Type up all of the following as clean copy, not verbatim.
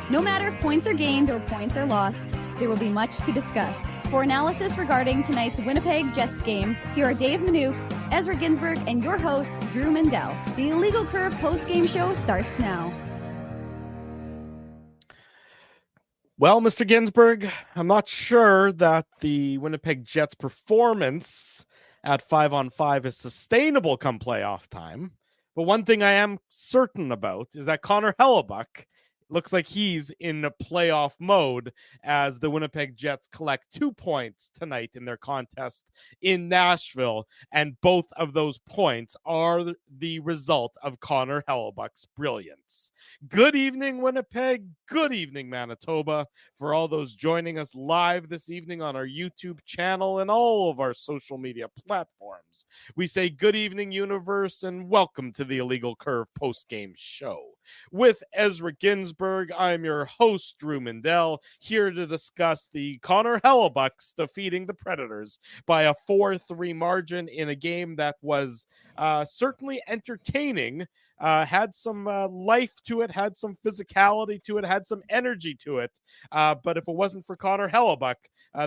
No matter if points are gained or points are lost, there will be much to discuss. For analysis regarding tonight's Winnipeg Jets game, here are Dave Manouk, Ezra Ginsburg, and your host, Drew Mindell. The Illegal Curve post-game show starts now. Well, Mr. Ginsburg, I'm not sure that the Winnipeg Jets performance at 5-on-5 is sustainable come playoff time. But one thing I am certain about is that Connor Hellebuyck looks like he's in a playoff mode as the Winnipeg Jets collect 2 points tonight in their contest in Nashville. And both of those points are the result of Connor Hellebuyck's brilliance. Good evening, Winnipeg. Good evening, Manitoba. For all those joining us live this evening on our YouTube channel and all of our social media platforms, we say good evening, universe, and welcome to the Illegal Curve post-game show. With Ezra Ginsburg, I'm your host, Drew Mindell, here to discuss the Connor Hellebuycks defeating the Predators by a 4-3 margin in a game that was certainly entertaining, had some life to it, had some physicality to it, had some energy to it. But if it wasn't for Connor Hellebuyck,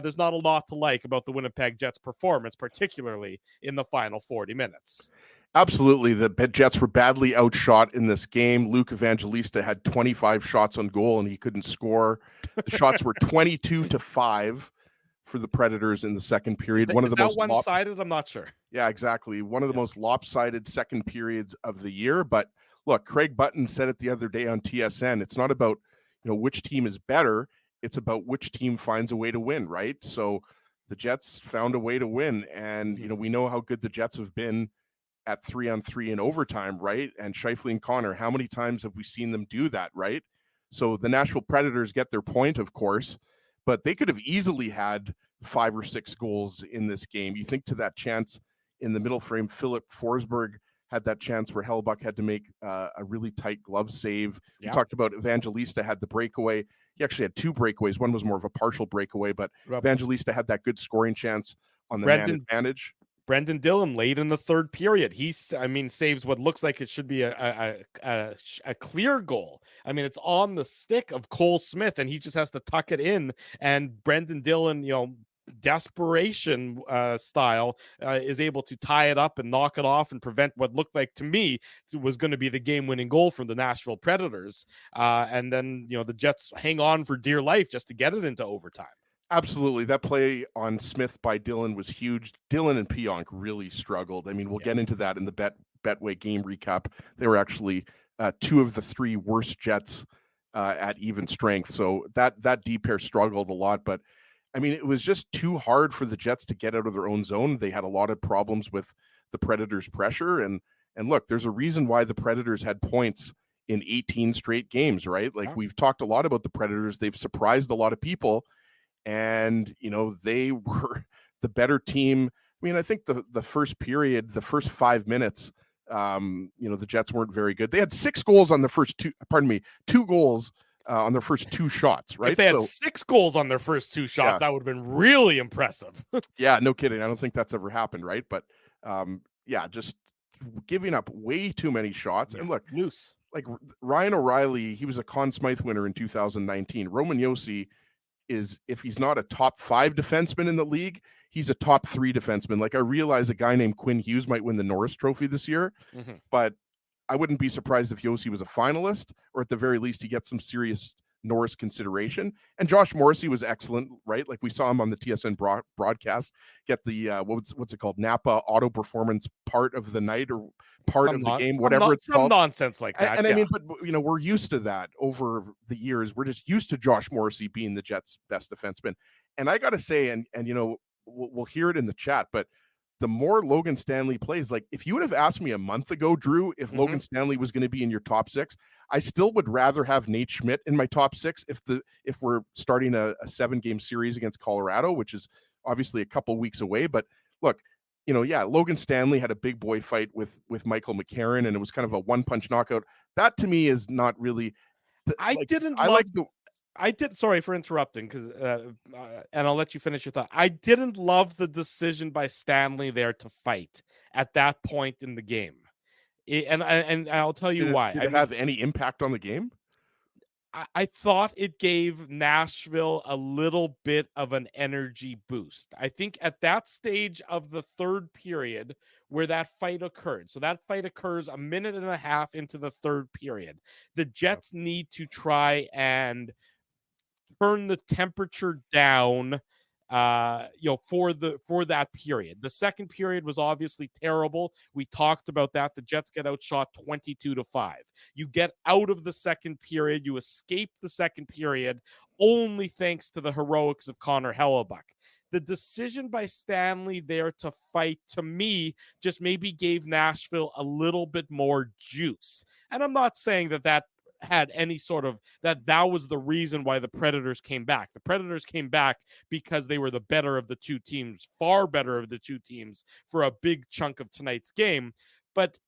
there's not a lot to like about the Winnipeg Jets' performance, particularly in the final 40 minutes. Absolutely. The Jets were badly outshot in this game. Luke Evangelista had 25 shots on goal and he couldn't score. The shots were 22-5 for the Predators in the second period. Is that one-sided? I'm not sure. Yeah, exactly. One of the most lopsided second periods of the year. But look, Craig Button said it the other day on TSN. It's not about, which team is better. It's about which team finds a way to win, right? So the Jets found a way to win. And, we know how good the Jets have been at 3-on-3 in overtime, right? And Scheifele and Connor, how many times have we seen them do that, right? So the Nashville Predators get their point, of course, but they could have easily had 5 or 6 goals in this game. You think to that chance in the middle frame, Philip Forsberg had that chance where Hellebuyck had to make a really tight glove save. Yeah. We talked about Evangelista had the breakaway. He actually had 2 breakaways. One was more of a partial breakaway, but Evangelista had that good scoring chance on the man advantage. Brendan Dillon late in the third period. Saves what looks like it should be a clear goal. It's on the stick of Cole Smith, and he just has to tuck it in. And Brendan Dillon, desperation style, is able to tie it up and knock it off and prevent what looked like to me was going to be the game-winning goal from the Nashville Predators. And then, the Jets hang on for dear life just to get it into overtime. Absolutely. That play on Smith by Dillon was huge. Dillon and Pionk really struggled. We'll get into that in the Betway game recap. They were actually 2 of the 3 worst Jets at even strength. So that D pair struggled a lot. But, it was just too hard for the Jets to get out of their own zone. They had a lot of problems with the Predators' pressure. And look, there's a reason why the Predators had points in 18 straight games, right? We've talked a lot about the Predators. They've surprised a lot of people. And, they were the better team. I think the first period, the first 5 minutes, the Jets weren't very good. They had 6 goals on the first 2 goals on their first 2 shots, right? If they had 6 goals on their first 2 shots, that would have been really impressive. Yeah, no kidding. I don't think that's ever happened, right? But, just giving up way too many shots. Yeah. And look, loose. Like Ryan O'Reilly, he was a Conn Smythe winner in 2019. Roman Josi is, if he's not a top 5 defenseman in the league, he's a top 3 defenseman. I realize a guy named Quinn Hughes might win the Norris Trophy this year, but I wouldn't be surprised if Josi was a finalist, or at the very least he gets some serious Norris consideration. And Josh Morrissey was excellent, right? We saw him on the TSN broadcast get the what's it called, Napa Auto Performance part of the night or part of the game, whatever it's called. Some nonsense like that. And but we're used to that over the years. We're just used to Josh Morrissey being the Jets' best defenseman. And I got to say, and we'll hear it in the chat, but the more Logan Stanley plays, if you would have asked me a month ago, Drew, if Logan Stanley was going to be in your top 6, I still would rather have Nate Schmidt in my top 6 if we're starting a 7-game series against Colorado, which is obviously a couple weeks away. But look, Logan Stanley had a big boy fight with Michael McCarron, and it was kind of a one-punch knockout. That to me is not really. Sorry for interrupting, and I'll let you finish your thought. I didn't love the decision by Stanley there to fight at that point in the game, and I'll tell you why. Did it have any impact on the game? I thought it gave Nashville a little bit of an energy boost. I think at that stage of the third period where that fight occurred, so that fight occurs a minute and a half into the third period, the Jets need to try and turn the temperature down for that period. The second period was obviously terrible. We talked about that. The Jets get outshot 22-5. You get out of the second period, you escape the second period only thanks to the heroics of Connor Hellebuyck. The decision by Stanley there to fight, to me, just maybe gave Nashville a little bit more juice. And I'm not saying that had any sort of that was the reason why the Predators came back. The Predators came back because they were the better of the two teams, far better of the two teams for a big chunk of tonight's game. But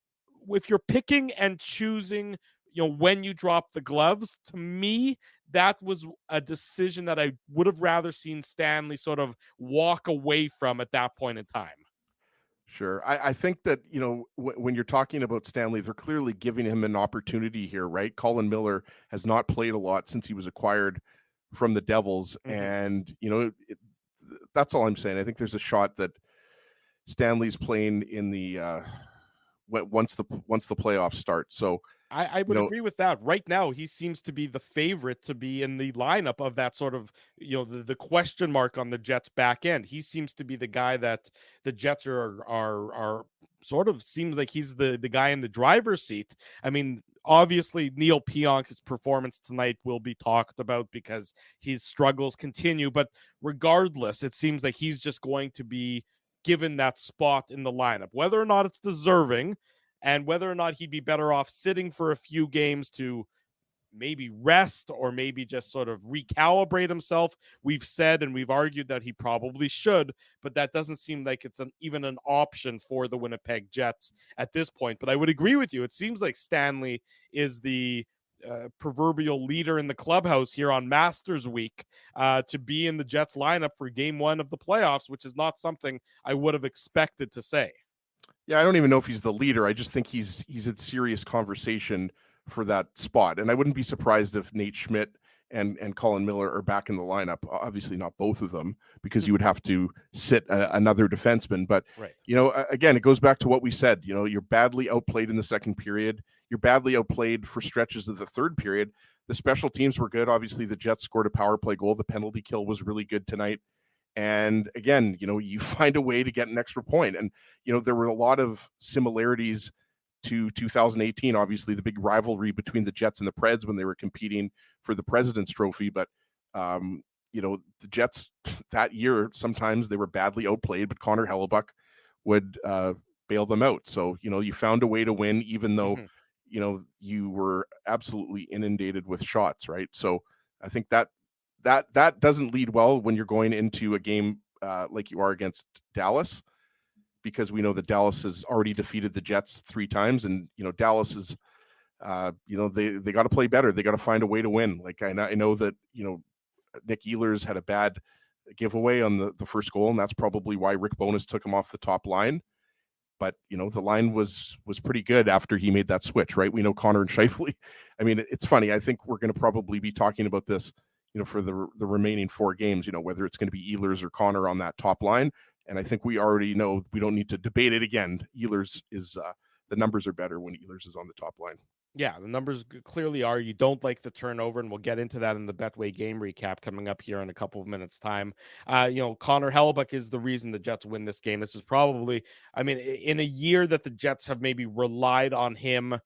if you're picking and choosing, when you drop the gloves, to me, that was a decision that I would have rather seen Stanley sort of walk away from at that point in time. Sure. I think that, when you're talking about Stanley, they're clearly giving him an opportunity here, right? Colin Miller has not played a lot since he was acquired from the Devils. Mm-hmm. And, that's all I'm saying. I think there's a shot that Stanley's playing in the once the playoffs start. So I would agree with that. Right now, he seems to be the favorite to be in the lineup of that sort of, the question mark on the Jets back end. He seems to be the guy that the Jets are sort of seems like he's the guy in the driver's seat. I mean, obviously, Neil Pionk's performance tonight will be talked about because his struggles continue. But regardless, it seems like he's just going to be given that spot in the lineup, whether or not it's deserving. And whether or not he'd be better off sitting for a few games to maybe rest or maybe just sort of recalibrate himself. We've said and we've argued that he probably should, but that doesn't seem like it's even an option for the Winnipeg Jets at this point. But I would agree with you. It seems like Stanley is the proverbial leader in the clubhouse here on Masters Week to be in the Jets lineup for game one of the playoffs, which is not something I would have expected to say. Yeah, I don't even know if he's the leader. I just think he's in serious conversation for that spot. And I wouldn't be surprised if Nate Schmidt and Colin Miller are back in the lineup. Obviously not both of them, because you would have to sit another defenseman. But, right. Again, it goes back to what we said. You're badly outplayed in the second period. You're badly outplayed for stretches of the third period. The special teams were good. Obviously, the Jets scored a power play goal. The penalty kill was really good tonight. And again, you find a way to get an extra point. And, there were a lot of similarities to 2018, obviously the big rivalry between the Jets and the Preds when they were competing for the President's Trophy. But, the Jets that year, sometimes they were badly outplayed, but Connor Hellebuyck would bail them out. So, you found a way to win, even though, you were absolutely inundated with shots, right? So I think that doesn't lead well when you're going into a game like you are against Dallas, because we know that Dallas has already defeated the Jets 3 times, and Dallas is they got to play better. They got to find a way to win. Like I know that Nick Ehlers had a bad giveaway on the first goal, and that's probably why Rick Bowness took him off the top line. But the line was pretty good after he made that switch, right? We know Connor and Scheifele. I mean, it's funny. I think we're going to probably be talking about this for the remaining 4 games, whether it's going to be Ehlers or Connor on that top line. And I think we already know we don't need to debate it again. Ehlers is the numbers are better when Ehlers is on the top line. Yeah, the numbers clearly are. You don't like the turnover, and we'll get into that in the Betway game recap coming up here in a couple of minutes' time. Connor Hellebuyck is the reason the Jets win this game. This is probably, in a year that the Jets have maybe relied on him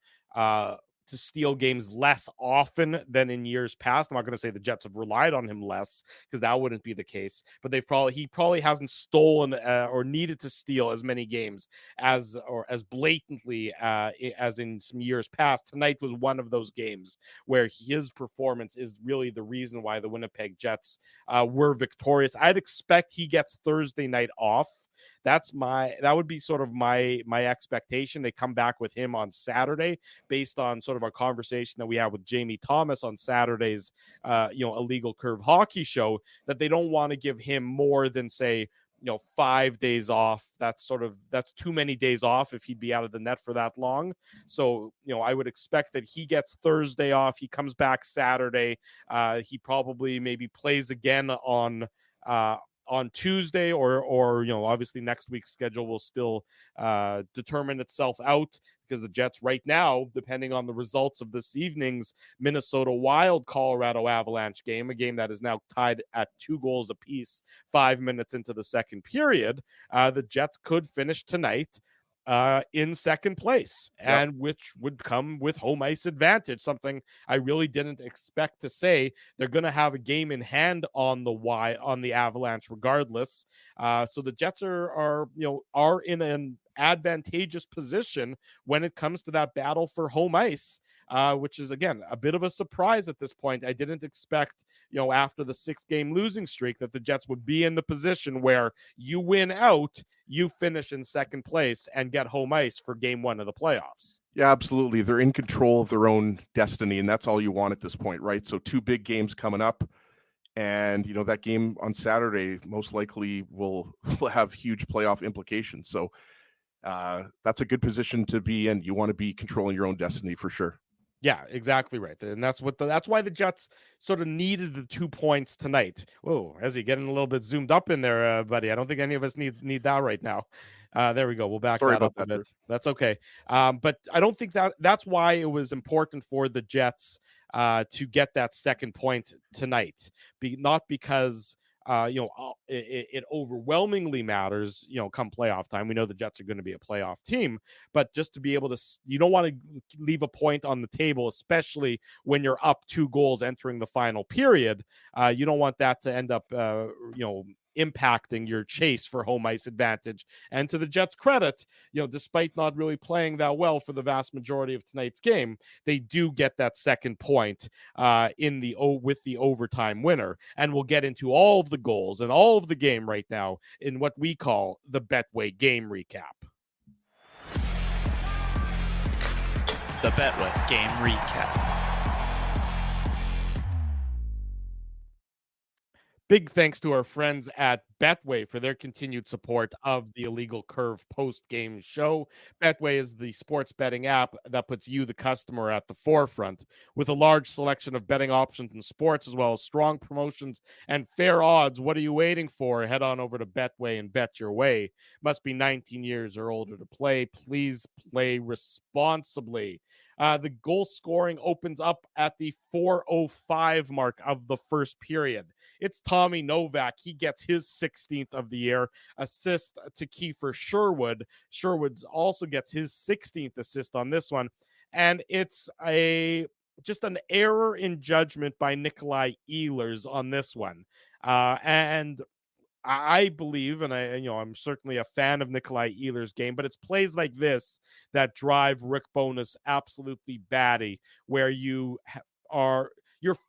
to steal games less often than in years past. I'm not going to say the Jets have relied on him less, because that wouldn't be the case, but he probably hasn't stolen or needed to steal as many games as blatantly as in some years past. Tonight was one of those games where his performance is really the reason why the Winnipeg Jets were victorious. I'd expect he gets Thursday night off. That would be sort of my expectation. They come back with him on Saturday, based on sort of our conversation that we had with Jamie Thomas on Saturday's Illegal Curve Hockey show, that they don't want to give him more than, say, 5 days off. That's too many days off if he'd be out of the net for that long. So, I would expect that he gets Thursday off. He comes back Saturday. He probably maybe plays again on Tuesday, or obviously next week's schedule will still determine itself out, because the Jets right now, depending on the results of this evening's Minnesota Wild Colorado Avalanche game, a game that is now tied at 2 goals apiece 5 minutes into the second period, the Jets could finish tonight in second place, and which would come with home ice advantage, something I really didn't expect to say. They're going to have a game in hand on the Avalanche regardless. So the Jets are in an advantageous position when it comes to that battle for home ice, which is, again, a bit of a surprise at this point. I didn't expect, after the 6-game losing streak, that the Jets would be in the position where you win out, you finish in second place, and get home ice for game 1 of the playoffs. Yeah, absolutely. They're in control of their own destiny, and that's all you want at this point, right? So 2 big games coming up, and that game on Saturday most likely will have huge playoff implications. So that's a good position to be in. You want to be controlling your own destiny for sure. Yeah, exactly right. And that's why the Jets sort of needed the 2 points tonight. Whoa, as he getting a little bit zoomed up in there, buddy. I don't think any of us need that right now. There we go. We'll back that up a bit. That's okay. But I don't think that's why it was important for the Jets to get that second point tonight. Not because it overwhelmingly matters, come playoff time. We know the Jets are going to be a playoff team, but just to be able to, you don't want to leave a point on the table, especially when you're up 2 goals entering the final period. You don't want that to end up, impacting your chase for home ice advantage. And to the Jets' credit, despite not really playing that well for the vast majority of tonight's game, they do get that second point with the overtime winner. And we'll get into all of the goals and all of the game right now in what we call the Betway game recap. The Betway game recap. Big thanks to our friends at Betway for their continued support of the Illegal Curve post-game show. Betway is the sports betting app that puts you, the customer, at the forefront. With a large selection of betting options in sports, as well as strong promotions and fair odds, what are you waiting for? Head on over to Betway and bet your way. Must be 19 years or older to play. Please play responsibly. The goal scoring opens up at the 4:05 mark of the first period. It's Tommy Novak. He gets his 16th of the year. Assist to Kiefer Sherwood. Sherwood also gets his 16th assist on this one. And it's just an error in judgment by Nikolai Ehlers on this one. And I believe, and I'm certainly a fan of Nikolai Ehlers' game, but it's plays like this that drive Rick Bowness absolutely batty, where you're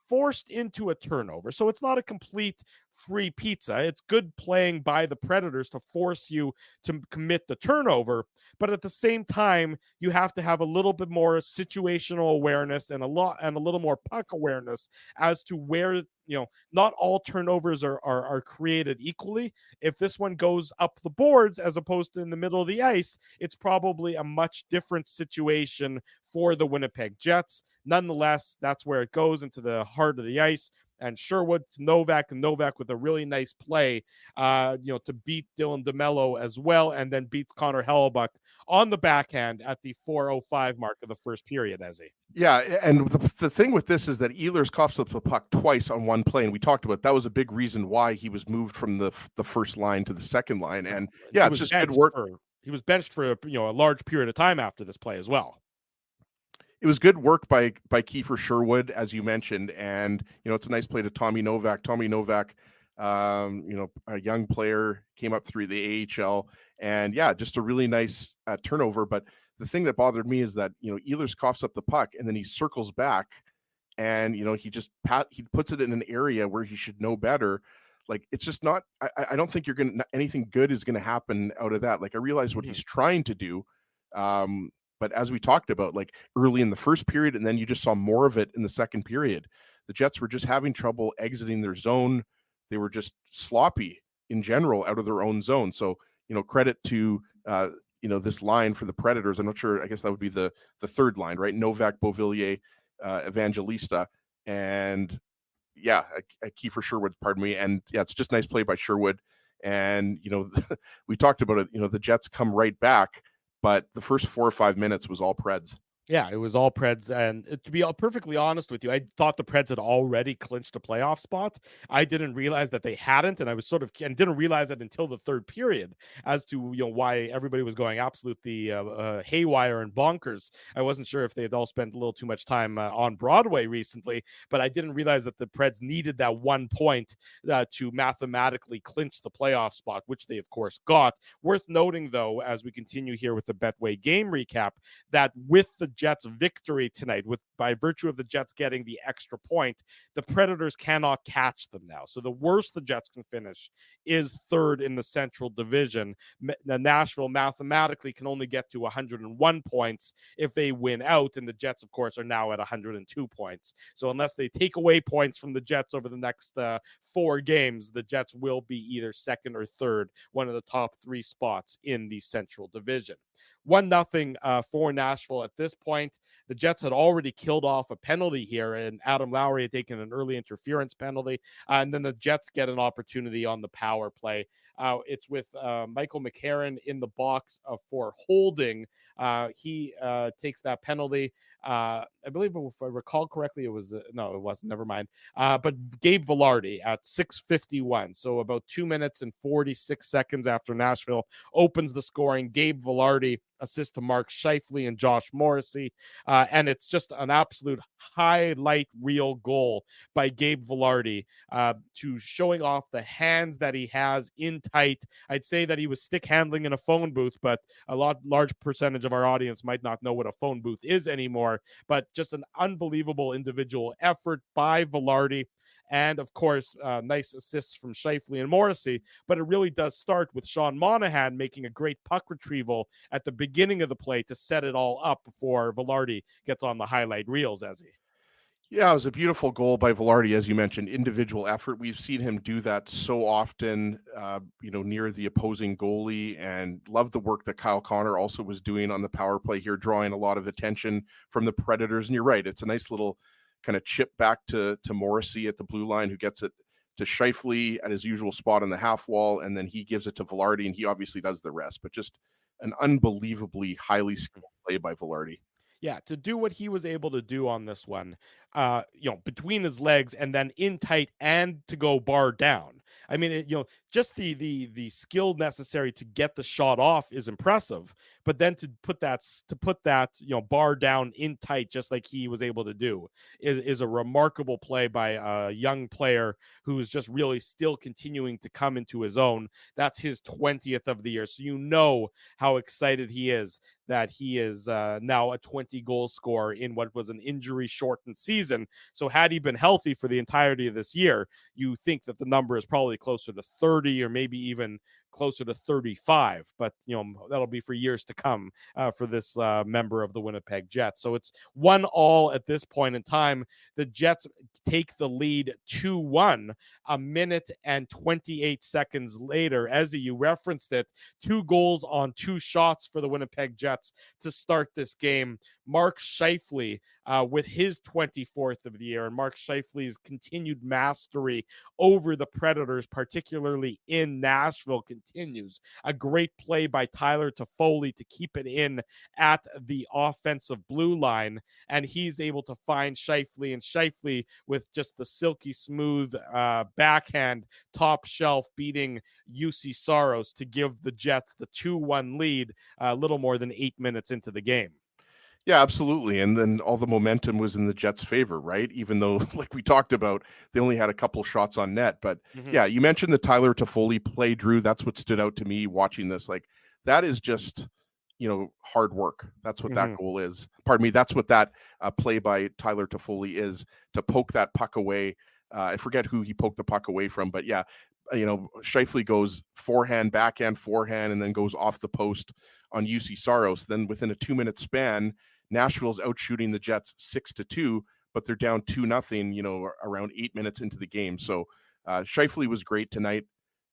forced into a turnover. So it's not a complete free pizza. It's good playing by the Predators to force you to commit the turnover, but at the same time, you have to have a little bit more situational awareness and a little more puck awareness as to where, not all turnovers are created equally. If this one goes up the boards as opposed to in the middle of the ice, it's probably a much different situation for the Winnipeg Jets. Nonetheless, that's where it goes, into the heart of the ice. And Sherwood to Novak, and Novak with a really nice play, to beat Dylan DeMello as well, and then beats Connor Hellebuyck on the backhand at the 4:05 mark of the first period, Ezzy. Yeah, and the thing with this is that Ehlers coughs up the puck twice on one play, and we talked about that was a big reason why he was moved from the first line to the second line. And yeah, it's just good work. He was benched for a large period of time after this play as well. It was good work by Kiefer Sherwood, as you mentioned, and it's a nice play to Tommy Novak. Tommy Novak, a young player, came up through the AHL, and yeah, just a really nice turnover. But the thing that bothered me is that Ehlers coughs up the puck, and then he circles back, and he puts it in an area where he should know better. Like, it's just not. I don't think anything good is going to happen out of that. Like, I realize what he's trying to do. But as we talked about, like early in the first period, and then you just saw more of it in the second period, the Jets were just having trouble exiting their zone. They were just sloppy in general out of their own zone. So, credit to, this line for the Predators. I'm not sure. I guess that would be the third line, right? Novak, Beauvillier, Evangelista, and Kiefer Sherwood, pardon me. And it's just nice play by Sherwood. And, we talked about it, the Jets come right back, but the first 4 or 5 minutes was all Preds. Yeah, it was all Preds. And to be perfectly honest with you, I thought the Preds had already clinched a playoff spot. I didn't realize that they hadn't. And I was and didn't realize it until the third period as to, why everybody was going absolutely haywire and bonkers. I wasn't sure if they had all spent a little too much time on Broadway recently, but I didn't realize that the Preds needed that 1 point to mathematically clinch the playoff spot, which they, of course, got. Worth noting, though, as we continue here with the Betway game recap, that with the Jets victory tonight, by virtue of the Jets getting the extra point, the Predators cannot catch them now. So the worst the Jets can finish is third in the Central Division. Nashville mathematically can only get to 101 points if they win out, and the Jets, of course, are now at 102 points. So unless they take away points from the Jets over the next 4 games, the Jets will be either second or third, one of the top 3 spots in the Central Division. 1-0 for Nashville at this point. The Jets had already killed off a penalty here, and Adam Lowry had taken an early interference penalty. And then the Jets get an opportunity on the power play. It's with Michael McCarron in the box for holding. He takes that penalty. I believe, if I recall correctly, it was no, it wasn't. Never mind. But Gabe Vilardi at 6:51, so about 2 minutes and 46 seconds after Nashville opens the scoring, Gabe Vilardi assists to Mark Scheifele and Josh Morrissey, and it's just an absolute highlight reel goal by Gabe Vilardi, to showing off the hands that he has in tight. I'd say that he was stick handling in a phone booth, but large percentage of our audience might not know what a phone booth is anymore. But just an unbelievable individual effort by Vilardi. And, of course, nice assists from Scheifele and Morrissey. But it really does start with Sean Monahan making a great puck retrieval at the beginning of the play to set it all up before Vilardi gets on the highlight reels, Ezzy. Yeah, it was a beautiful goal by Vilardi, as you mentioned, individual effort. We've seen him do that so often, near the opposing goalie, and love the work that Kyle Connor also was doing on the power play here, drawing a lot of attention from the Predators. And you're right, it's a nice little kind of chip back to Morrissey at the blue line, who gets it to Scheifele at his usual spot on the half wall, and then he gives it to Vilardi, and he obviously does the rest. But just an unbelievably highly skilled play by Vilardi. Yeah, to do what he was able to do on this one, between his legs and then in tight and to go bar down. I mean, just the skill necessary to get the shot off is impressive, but then to put that bar down in tight, just like he was able to do, is a remarkable play by a young player who is just really still continuing to come into his own. That's his 20th of the year, so how excited he is that he is now a 20-goal scorer in what was an injury-shortened season. So had he been healthy for the entirety of this year, you think that the number is probably closer to 30 or maybe even closer to 35, but that'll be for years to come for this member of the Winnipeg Jets. So it's 1-1 at this point in time. The Jets take the lead 2-1 a minute and 28 seconds later. Ezzy, you referenced it, 2 goals on 2 shots for the Winnipeg Jets to start this game. Mark Scheifele with his 24th of the year, and Mark Scheifele's continued mastery over the Predators, particularly in Nashville, continues. A great play by Tyler Toffoli to keep it in at the offensive blue line, and he's able to find Scheifele, and Scheifele with just the silky smooth backhand top shelf beating UC Saros to give the Jets the 2-1 lead a little more than 8 minutes into the game. Yeah, absolutely. And then all the momentum was in the Jets' favor, right? Even though, like we talked about, they only had a couple shots on net. But yeah, you mentioned the Tyler Toffoli play, Drew. That's what stood out to me watching this. Like, that is just, hard work. That's what that goal is. Pardon me. That's what that play by Tyler Toffoli is, to poke that puck away. I forget who he poked the puck away from, but yeah, Scheifele goes forehand, backhand, forehand, and then goes off the post on UC Saros. Then within a 2-minute span, Nashville's out shooting the Jets 6-2, but they're down 2-0, around 8 minutes into the game. So Scheifele was great tonight.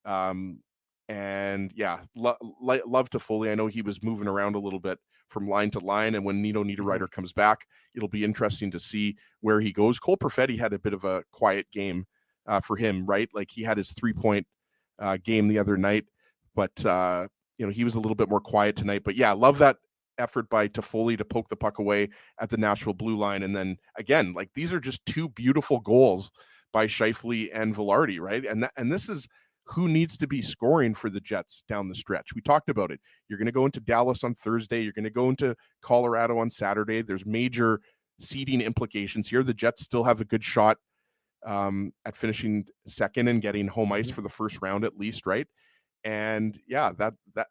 And yeah, love Toffoli. I know he was moving around a little bit from line to line, and when Nino Niederreiter comes back, it'll be interesting to see where he goes. Cole Perfetti had a bit of a quiet game for him, right? Like he had his 3-point game the other night, but he was a little bit more quiet tonight. But yeah, love that effort by Toffoli to poke the puck away at the Nashville blue line. And then again, like these are just two beautiful goals by Scheifele and Velarde, right? And this is who needs to be scoring for the Jets down the stretch. We talked about it. You're going to go into Dallas on Thursday. You're going to go into Colorado on Saturday. There's major seeding implications here. The Jets still have a good shot at finishing second and getting home ice for the first round at least, right? And yeah,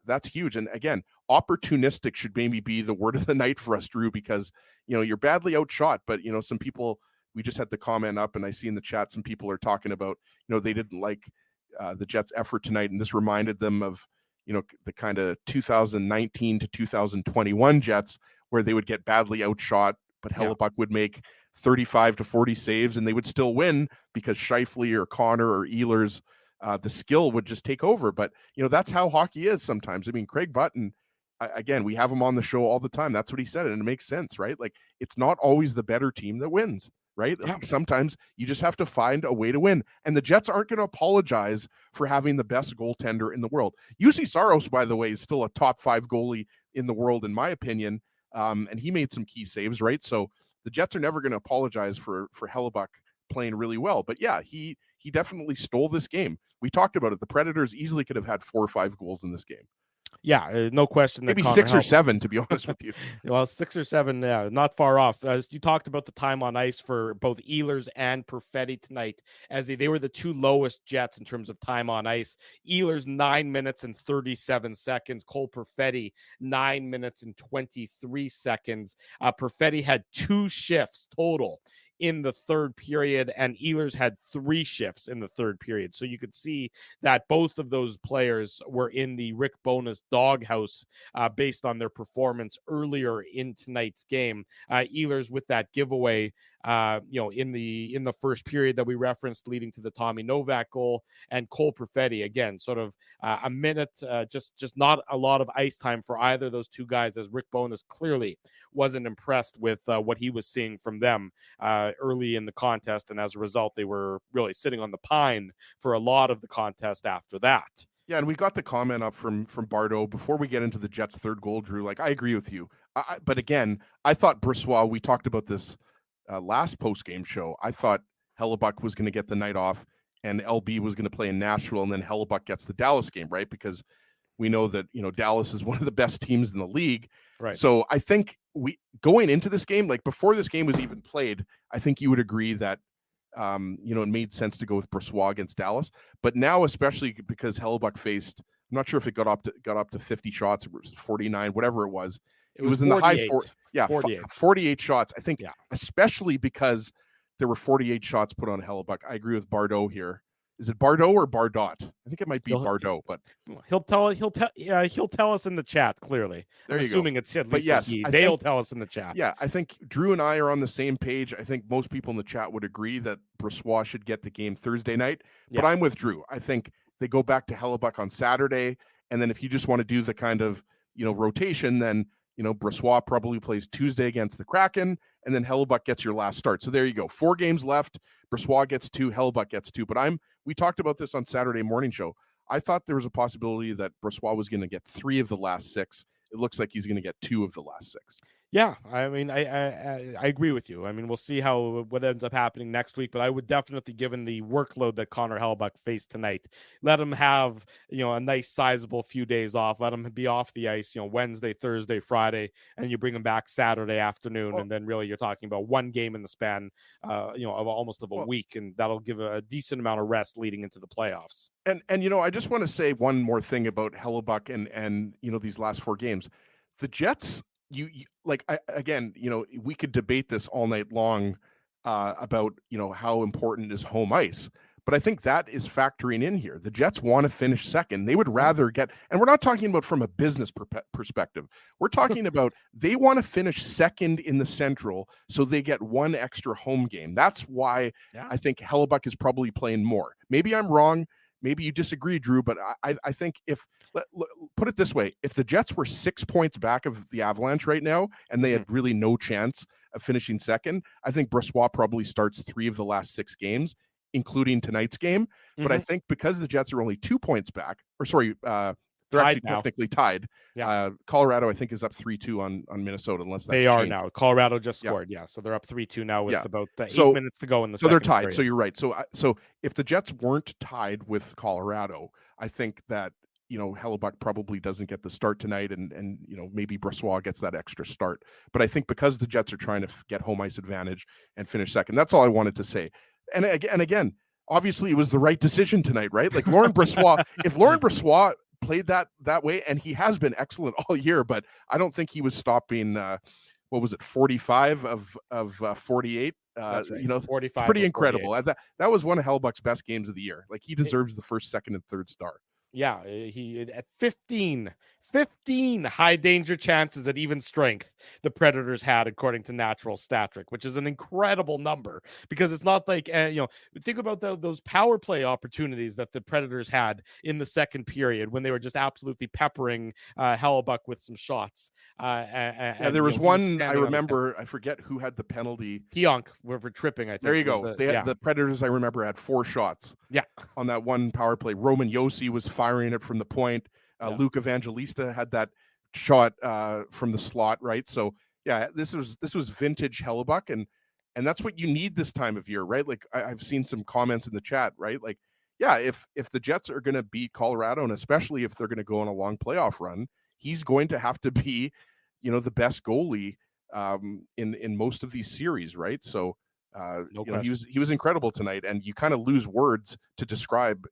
that's huge. And again, opportunistic should maybe be the word of the night for us, Drew, because you're badly outshot. But some people, we just had the comment up, and I see in the chat some people are talking about they didn't like the Jets' effort tonight, and this reminded them of the kind of 2019 to 2021 Jets where they would get badly outshot, but Hellebuyck would make 35 to 40 saves and they would still win because Scheifele or Connor or Ehlers, the skill would just take over. But that's how hockey is sometimes. I mean, Craig Button, again, we have him on the show all the time. That's what he said, and it makes sense, right? Like it's not always the better team that wins. Right? Like sometimes you just have to find a way to win. And the Jets aren't going to apologize for having the best goaltender in the world. UC Saros, by the way, is still a top 5 goalie in the world, in my opinion. And he made some key saves, right? So the Jets are never going to apologize for Hellebuyck playing really well. But yeah, he definitely stole this game. We talked about it. The Predators easily could have had 4 or 5 goals in this game. Yeah, no question. Maybe 6 or 7, to be honest with you. Well, 6 or 7, yeah, not far off. As you talked about the time on ice for both Ehlers and Perfetti tonight, as they were the two lowest Jets in terms of time on ice. Ehlers 9 minutes and 37 seconds. Cole Perfetti 9 minutes and 23 seconds. Perfetti had 2 shifts total in the third period, and Ehlers had 3 shifts in the third period. So you could see that both of those players were in the Rick Bowness doghouse based on their performance earlier in tonight's game. Ehlers with that giveaway, in the first period that we referenced, leading to the Tommy Novak goal, and Cole Perfetti again, sort of a minute, just not a lot of ice time for either of those two guys, as Rick Bowness clearly wasn't impressed with what he was seeing from them early in the contest, and as a result, they were really sitting on the pine for a lot of the contest after that. Yeah, and we got the comment up from Bardo before we get into the Jets' third goal, Drew. Like, I agree with you. But again, I thought Brossoit, we talked about this last post-game show. I thought Hellebuyck was going to get the night off and LB was going to play in Nashville, and then Hellebuyck gets the Dallas game, right? Because we know that, Dallas is one of the best teams in the league. Right. So I think going into this game, like before this game was even played, I think you would agree that, it made sense to go with Brossoit against Dallas. But now, especially because Hellebuyck faced, I'm not sure if it got up to 50 shots, or 49, whatever it was. It was in the high 48 shots. I think, especially because there were 48 shots put on Hellebuyck. I agree with Bardo here. Is it Bardo or Bardot? I think it might be Bardo, but he'll tell us in the chat clearly. There you assuming go. It's at least, but yes, they'll tell us in the chat. Yeah, I think Drew and I are on the same page. I think most people in the chat would agree that Brossoit should get the game Thursday night. But I'm with Drew. I think they go back to Hellebuyck on Saturday, and then if you just want to do the kind of rotation, then Brossoit probably plays Tuesday against the Kraken, and then Hellebuyck gets your last start. So there you go. 4 games left. Brossoit gets 2, Hellebuyck gets 2. But we talked about this on Saturday morning show. I thought there was a possibility that Brossoit was going to get 3 of the last 6. It looks like he's going to get 2 of the last 6. Yeah, I mean, I agree with you. I mean, we'll see what ends up happening next week, but I would definitely, given the workload that Connor Hellebuyck faced tonight, let him have, a nice sizable few days off. Let him be off the ice, Wednesday, Thursday, Friday, and you bring him back Saturday afternoon. And then really you're talking about 1 game in the span, of almost of a week, and that'll give a decent amount of rest leading into the playoffs. And I just want to say one more thing about Hellebuyck and these last 4 games. The Jets, we could debate this all night long about, how important is home ice. But I think that is factoring in here. The Jets want to finish second. They would rather and we're not talking about from a business perspective. We're talking about they want to finish second in the Central so they get 1 extra home game. That's why I think Hellebuyck is probably playing more. Maybe I'm wrong. maybe you disagree, Drew, but I think put it this way, if the Jets were 6 points back of the Avalanche right now and they had really no chance of finishing second, I think Brossoit probably starts 3 of the last 6 games, including tonight's game. But I think because the Jets are only 2 points back, or sorry, they're Tied actually now. technically tied. Yeah. Colorado, I think, is up 3-2 on Minnesota, unless that's they are changed. now. Colorado just scored. So they're up 3-2 now with about 8 minutes to go in the so second they're tied. period. So you're right. So if the Jets weren't tied with Colorado, I think that Hellebuyck probably doesn't get the start tonight, and maybe Brossoit gets that extra start. But I think because the Jets are trying to get home ice advantage and finish second, that's all I wanted to say. And again, obviously it was the right decision tonight, right? Like Laurent Brossoit, if Laurent Brossoit played that way, and he has been excellent all year, but I don't think he was stopping 45 of 48. That's right. 45 pretty incredible. That was one of Hellebuyck's best games of the year. Like, he deserves the first, second, and third star. Yeah, he at 15 high danger chances at even strength the Predators had, according to Natural Stat Trick, which is an incredible number, because it's not like think about those power play opportunities that the Predators had in the second period when they were just absolutely peppering Hellebuyck with some shots. There was one I remember. I forget who had the penalty. Pionk for tripping. I think there you go. The Predators, I remember, had 4 shots. Yeah, on that one power play. Roman Josi was firing it from the point. Luke Evangelista had that shot from the slot, right? So this was vintage Hellebuyck, and that's what you need this time of year, right? Like, I've seen some comments in the chat, right? Like, if the Jets are going to beat Colorado, and especially if they're going to go on a long playoff run, he's going to have to be, the best goalie in most of these series, right? So he was incredible tonight, and you kind of lose words to describe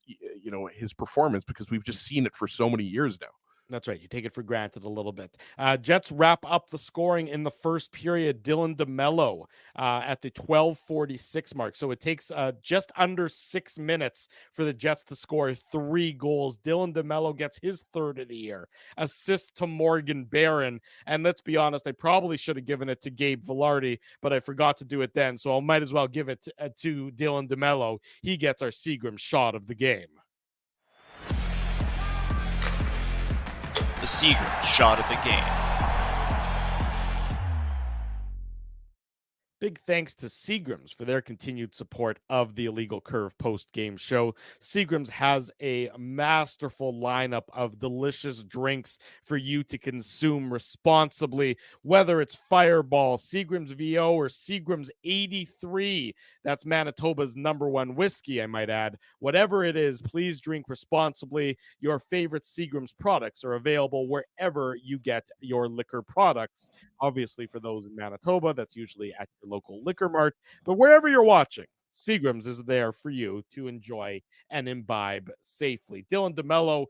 his performance, because we've just seen it for so many years now. That's right. You take it for granted a little bit. Jets wrap up the scoring in the first period. Dylan DeMello at the 12:46 mark. So it takes just under 6 minutes for the Jets to score 3 goals. Dylan DeMello gets his third of the year. Assist to Morgan Barron. And let's be honest, I probably should have given it to Gabe Vilardi, but I forgot to do it then. So I might as well give it to Dylan DeMello. He gets our Seagram shot of the game. The Seagram shot of the game. Big thanks to Seagrams for their continued support of the Illegal Curve post-game show. Seagrams has a masterful lineup of delicious drinks for you to consume responsibly, whether it's Fireball, Seagrams VO, or Seagrams 83. That's Manitoba's #1 whiskey, I might add. Whatever it is, please drink responsibly. Your favorite Seagrams products are available wherever you get your liquor products. Obviously, for those in Manitoba, that's usually at your local liquor mart. But wherever you're watching, Seagrams is there for you to enjoy and imbibe safely. Dylan DeMello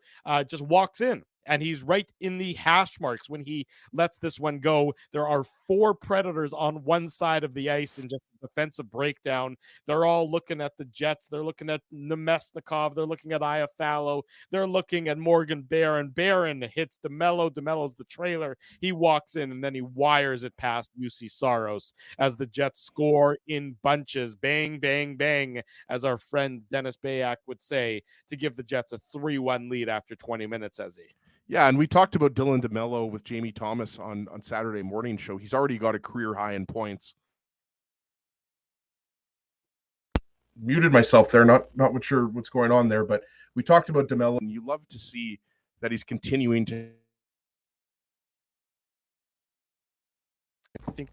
just walks in, and he's right in the hash marks when he lets this one go. There are 4 Predators on one side of the ice in just a defensive breakdown. They're all looking at the Jets. They're looking at Nemesnikov. They're looking at Iafallo. They're looking at Morgan Barron. Barron hits DeMello. DeMello's the trailer. He walks in, and then he wires it past UC Saros as the Jets score in bunches. Bang, bang, bang, as our friend Dennis Bayak would say, to give the Jets a 3-1 lead after 20 minutes, as he. Yeah, and we talked about Dylan DeMello with Jamie Thomas on Saturday morning show. He's already got a career high in points. Muted myself there, not sure what's going on there, but we talked about DeMello, and you love to see that he's continuing to. I think.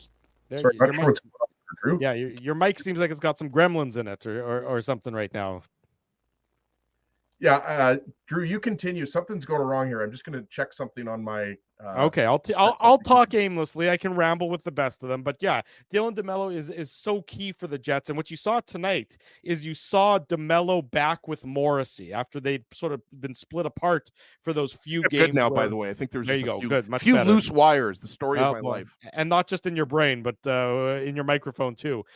Sorry, not sure what's going on there, Drew. Yeah, your mic seems like it's got some gremlins in it, or something right now. Yeah, Drew, you continue. Something's going wrong here. I'm just going to check something on my. Okay, I'll talk aimlessly. I can ramble with the best of them, but yeah, Dylan DeMello is so key for the Jets. And what you saw tonight is you saw DeMello back with Morrissey after they'd sort of been split apart for those few games. Good now, by the way. I think there's there you go. Good, much few better. Loose wires. The story of my life, and not just in your brain, but in your microphone too.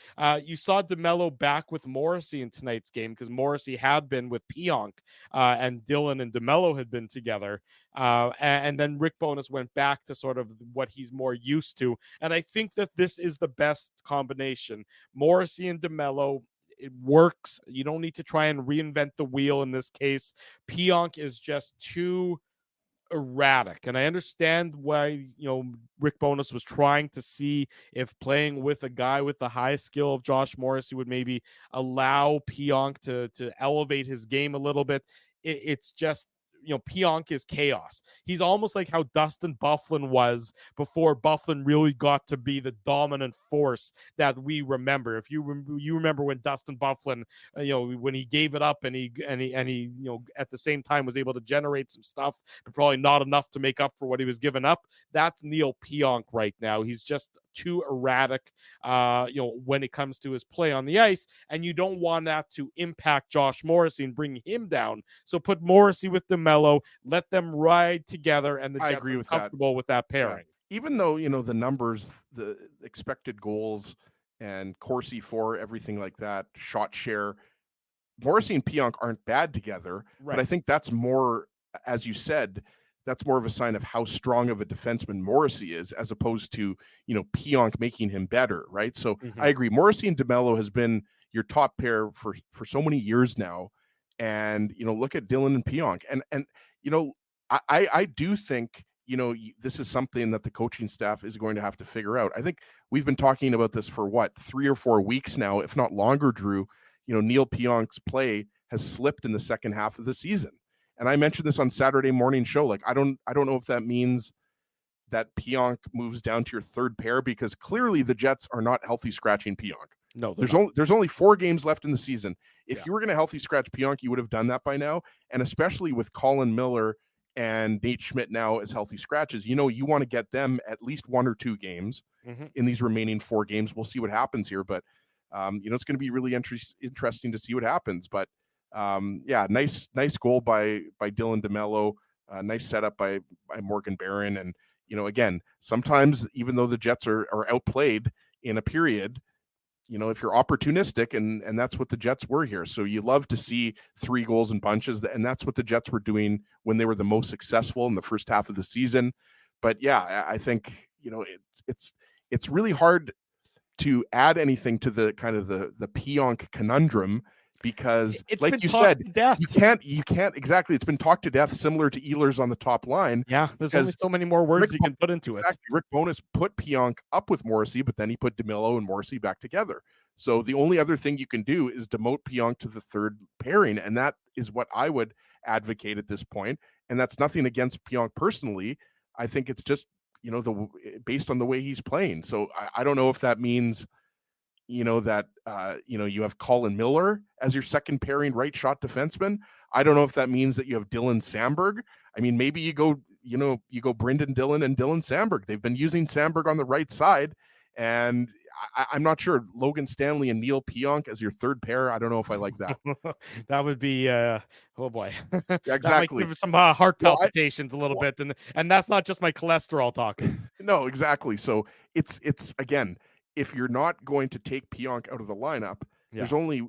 You saw DeMello back with Morrissey in tonight's game because Morrissey had been with Pionk, and Dylan and DeMello had been together. And then Rick Bowness went back to sort of what he's more used to. And I think that this is the best combination. Morrissey and DeMello, it works. You don't need to try and reinvent the wheel in this case. Pionk is just too erratic, and I understand why Rick Bowness was trying to see if playing with a guy with the high skill of Josh Morrissey would maybe allow Pionk to elevate his game a little bit. It's just Pionk is chaos. He's almost like how Dustin Byfuglien was before Byfuglien really got to be the dominant force that we remember. If you remember when Dustin Byfuglien, when he gave it up and he at the same time was able to generate some stuff, but probably not enough to make up for what he was giving up. That's Neil Pionk right now. He's just too erratic, when it comes to his play on the ice, and you don't want that to impact Josh Morrissey and bring him down. So put Morrissey with DeMello, let them ride together, and the Jets agree with comfortable with that pairing. Yeah. Even though the numbers, the expected goals, and Corsi for everything like that, shot share, Morrissey and Pionk aren't bad together. Right. But I think that's more, as you said, that's more of a sign of how strong of a defenseman Morrissey is, as opposed to, Pionk making him better, right? So I agree. Morrissey and DeMello has been your top pair for so many years now. And, look at Dylan and Pionk. And I do think, this is something that the coaching staff is going to have to figure out. I think we've been talking about this for 3 or 4 weeks now, if not longer, Drew. Neil Pionk's play has slipped in the second half of the season. And I mentioned this on Saturday morning show. Like, I don't know if that means that Pionk moves down to your third pair, because clearly the Jets are not healthy scratching Pionk. No, there's only 4 games left in the season. If you were going to healthy scratch Pionk, you would have done that by now. And especially with Colin Miller and Nate Schmidt now as healthy scratches, you want to get them at least 1 or 2 games in these remaining 4 games. We'll see what happens here, but it's going to be really interesting to see what happens. But nice goal by Dylan DeMello. Nice setup by Morgan Barron. And, again, sometimes even though the Jets are outplayed in a period, if you're opportunistic, and that's what the Jets were here. So you love to see 3 goals in bunches, and that's what the Jets were doing when they were the most successful in the first half of the season. But yeah, I think, it's really hard to add anything to the kind of the Pionk conundrum, because like you said, you can't exactly. It's been talked to death, similar to Ehlers on the top line. Yeah, there's only so many more words you can put into it. Rick Bowness put Pionk up with Morrissey, but then he put DeMello and Morrissey back together. So the only other thing you can do is demote Pionk to the third pairing, and that is what I would advocate at this point. And that's nothing against Pionk personally. I think it's just based on the way he's playing. So I don't know if that means that you have Colin Miller as your second pairing right shot defenseman. I don't know if that means that you have Dylan Samberg. I mean, maybe you go Brendan Dillon and Dylan Samberg. They've been using Samberg on the right side, and I'm not sure. Logan Stanley and Neil Pionk as your third pair. I don't know if I like that. That would be oh boy. Exactly. Give some heart palpitations a little bit, and that's not just my cholesterol talking. No, exactly. So it's again, if you're not going to take Pionk out of the lineup, there's only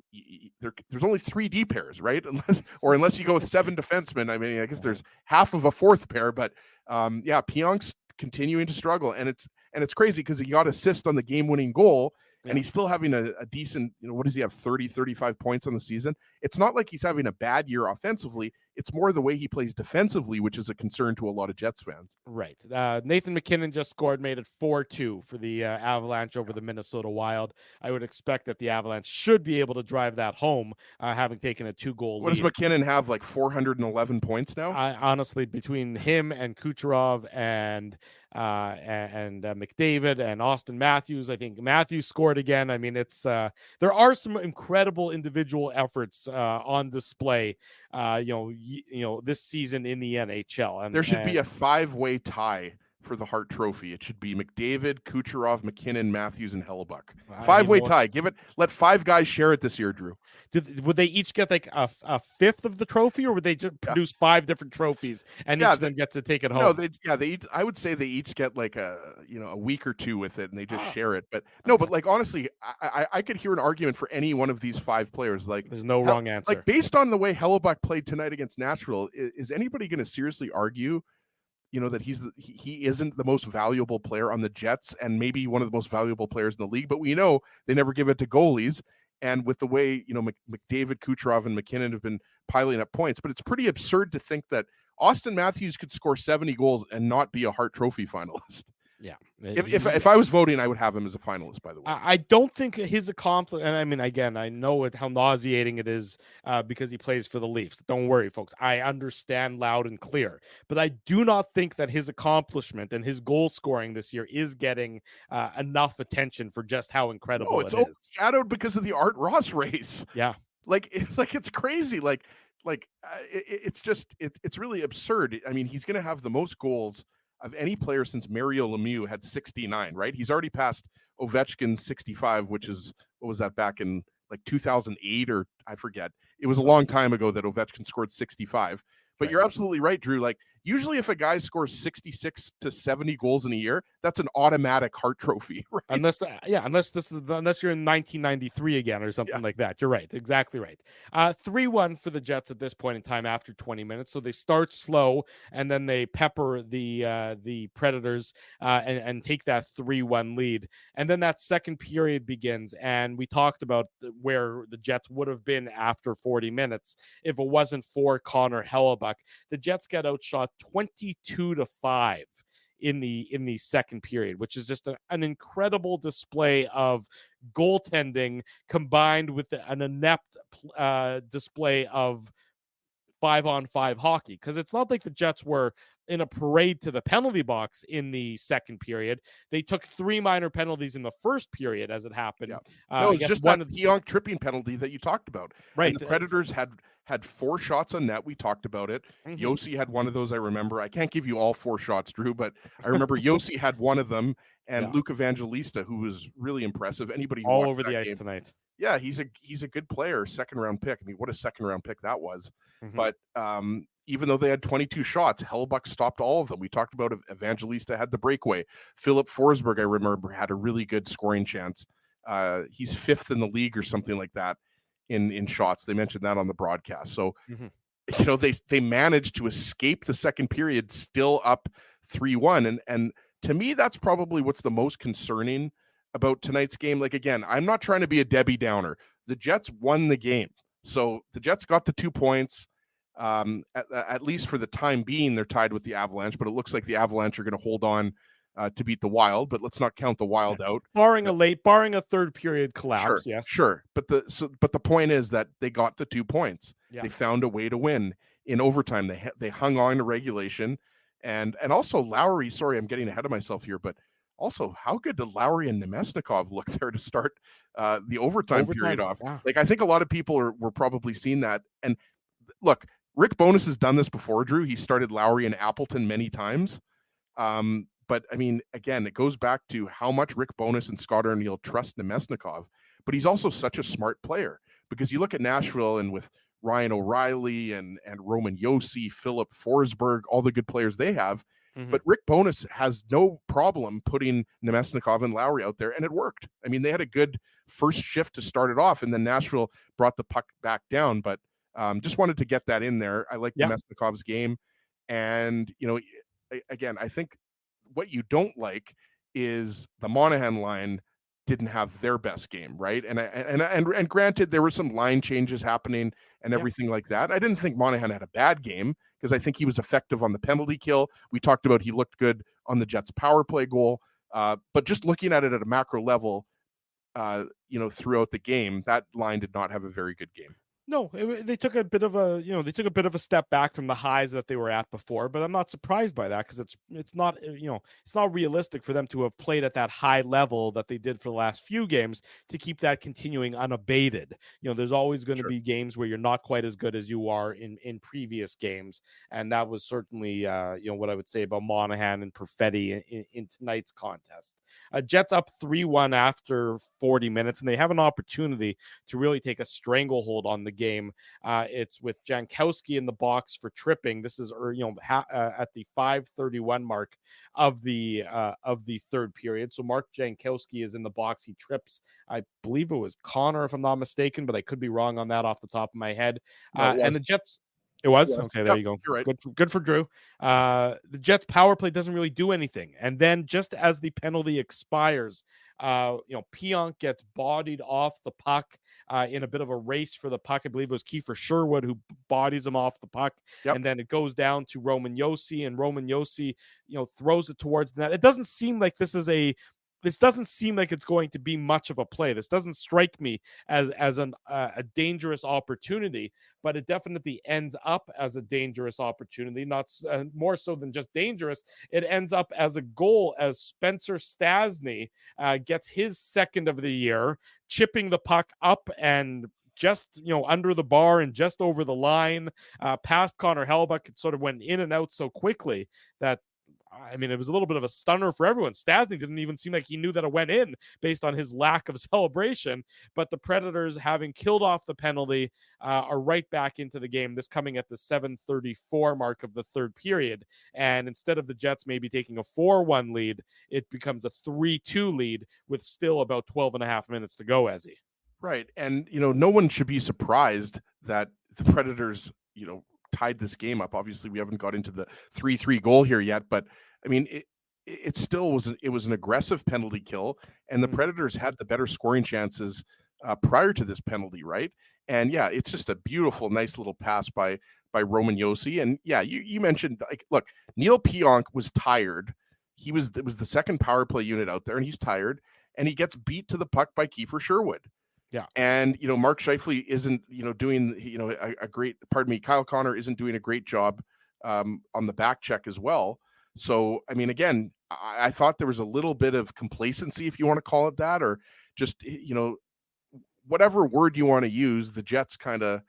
3 D pairs, right? Unless you go with 7 defensemen. I mean, I guess there's half of a fourth pair, but Pionk's continuing to struggle, and it's crazy because he got assist on the game-winning goal, and he's still having a decent, what does he have, 35 points on the season? It's not like he's having a bad year offensively. It's more the way he plays defensively, which is a concern to a lot of Jets fans. Right. Nathan McKinnon just scored, made it 4-2 for the Avalanche over the Minnesota Wild. I would expect that the Avalanche should be able to drive that home, having taken a 2-goal lead. What does McKinnon have, like 411 points now? Honestly, between him and Kucherov and McDavid and Austin Matthews, I think Matthews scored again. I mean, it's there are some incredible individual efforts on display, this season in the NHL. And there should be a 5-way tie for the Hart Trophy. It should be McDavid, Kucherov, McKinnon, Matthews, and Hellebuyck. 5-way tie. Let 5 guys share it this year, Drew. Would they each get like a fifth of the trophy, or would they just produce 5 different trophies and each of them get to take it home? No, I would say they each get like a week or 2 with it, and they just share it. But no, but like honestly, I could hear an argument for any one of these 5 players. Like, there's no wrong answer. Like, based on the way Hellebuyck played tonight against Nashville, is anybody going to seriously argue that he isn't the most valuable player on the Jets, and maybe one of the most valuable players in the league? But we know they never give it to goalies. and with the way, McDavid, Kucherov, and McKinnon have been piling up points. But it's pretty absurd to think that Austin Matthews could score 70 goals and not be a Hart Trophy finalist. Yeah. If I was voting, I would have him as a finalist, by the way. I don't think his accomplishment, and I mean, again, I know how nauseating it is because he plays for the Leafs. Don't worry, folks. I understand loud and clear. But I do not think that his accomplishment and his goal scoring this year is getting enough attention for just how incredible it's it is. overshadowed because of the Art Ross race. Yeah. It's crazy. It's really absurd. I mean, he's going to have the most goals of any player since Mario Lemieux had 69, right? He's already passed Ovechkin's 65, which is, what was that, back in 2008, or I forget. It was a long time ago that Ovechkin scored 65. But you're absolutely right, Drew. Usually if a guy scores 66 to 70 goals in a year, that's an automatic Hart Trophy, right? Unless you're in 1993 again or something like that. You're right. Exactly right. 3-1 for the Jets at this point in time after 20 minutes. So they start slow and then they pepper the Predators and take that 3-1 lead. And then that second period begins. And we talked about where the Jets would have been after 40 minutes if it wasn't for Connor Hellebuyck. The Jets got outshot 22-5 in the second period, which is just an incredible display of goaltending combined with an inept display of 5-on-5 hockey. Because it's not like the Jets were in a parade to the penalty box in the second period. They took 3 minor penalties in the first period as it happened. Yeah. No, it's just that Pionk tripping penalty that you talked about. Right. And the Predators had 4 shots on net. We talked about it. Mm-hmm. Yossi had one of those, I remember. I can't give you all 4 shots, Drew, but I remember Yossi had one of them, and Luke Evangelista, who was really impressive. Anybody who all over the ice game, tonight. Yeah, he's a good player, second-round pick. I mean, what a second-round pick that was. Mm-hmm. But even though they had 22 shots, Hellebuyck stopped all of them. We talked about Evangelista had the breakaway. Philip Forsberg, I remember, had a really good scoring chance. He's 5th in the league or something like that in shots. They mentioned that on the broadcast. So, they managed to escape the second period still up 3-1. And to me, that's probably what's the most concerning about tonight's game. Again, I'm not trying to be a Debbie Downer. The Jets won the game. So the Jets got the 2 points. At least for the time being, they're tied with the Avalanche, but it looks like the Avalanche are going to hold on to beat the Wild, but let's not count the Wild out. Barring a third period collapse, yes. Sure. But the point is that they got the 2 points. Yeah. They found a way to win in overtime. They hung on to regulation. And also Lowry, sorry, I'm getting ahead of myself here, but also, how good did Lowry and Nemesnikov look there to start the overtime period off? Yeah. I think a lot of people were probably seeing that. And look, Rick Bowness has done this before, Drew. He started Lowry and Appleton many times. But, I mean, again, it goes back to how much Rick Bowness and Scott Arniel trust Nemesnikov. But he's also such a smart player because you look at Nashville and with Ryan O'Reilly and Roman Josi, Philip Forsberg, all the good players they have. Mm-hmm. But Rick Bowness has no problem putting Nemesnikov and Lowry out there, and it worked. I mean, they had a good first shift to start it off, and then Nashville brought the puck back down. But just wanted to get that in there. I like Nemesnikov's game. And, again, I think what you don't like is the Monahan line didn't have their best game, right? And granted, there were some line changes happening and everything like that. I didn't think Monahan had a bad game because I think he was effective on the penalty kill. We talked about he looked good on the Jets' power play goal. But just looking at it at a macro level, throughout the game, that line did not have a very good game. No, they took a bit of a step back from the highs that they were at before, but I'm not surprised by that because it's not realistic for them to have played at that high level that they did for the last few games to keep that continuing unabated. There's always going to be games where you're not quite as good as you are in previous games, and that was certainly what I would say about Monahan and Perfetti in tonight's contest. Jets up 3-1 after 40 minutes, and they have an opportunity to really take a stranglehold on the game. It's with Jankowski in the box for tripping. This is at the 5:31 mark of the third period. So Mark Jankowski is in the box. He trips. I believe it was Connor, if I'm not mistaken, but I could be wrong on that off the top of my head. And the Jets. It was? Yes. Okay, there Yep, you go. you're right. Good for Drew. The Jets power play doesn't really do anything. And then just as the penalty expires, Pionk gets bodied off the puck in a bit of a race for the puck. I believe it was Kiefer Sherwood who bodies him off the puck. Yep. And then it goes down to Roman Josi, and Roman Josi, throws it towards the net. It doesn't seem like this doesn't seem like it's going to be much of a play. This doesn't strike me as a dangerous opportunity, but it definitely ends up as a dangerous opportunity, not more so than just dangerous. It ends up as a goal as Spencer Stastny gets his second of the year, chipping the puck up and just under the bar and just over the line, past Connor Hellebuyck. It sort of went in and out so quickly that it was a little bit of a stunner for everyone. Stastny didn't even seem like he knew that it went in based on his lack of celebration. But the Predators, having killed off the penalty, are right back into the game. This coming at the 7:34 mark of the third period. And instead of the Jets maybe taking a 4-1 lead, it becomes a 3-2 lead with still about 12 and a half minutes to go, Ezzy. Right. And, no one should be surprised that the Predators, tied this game up. Obviously, we haven't got into the 3-3 goal here yet, but it still was an aggressive penalty kill, and the Predators had the better scoring chances prior to this penalty, right? And yeah, it's just a beautiful, nice little pass by Roman Josi. And yeah, you mentioned, look, Neil Pionk was tired. It was the second power play unit out there, and he's tired, and he gets beat to the puck by Kiefer Sherwood. Yeah. And, Mark Scheifele isn't, doing, a great, Kyle Connor isn't doing a great job on the back check as well. So, again, I thought there was a little bit of complacency, if you want to call it that, or just, whatever word you want to use, the Jets kind of,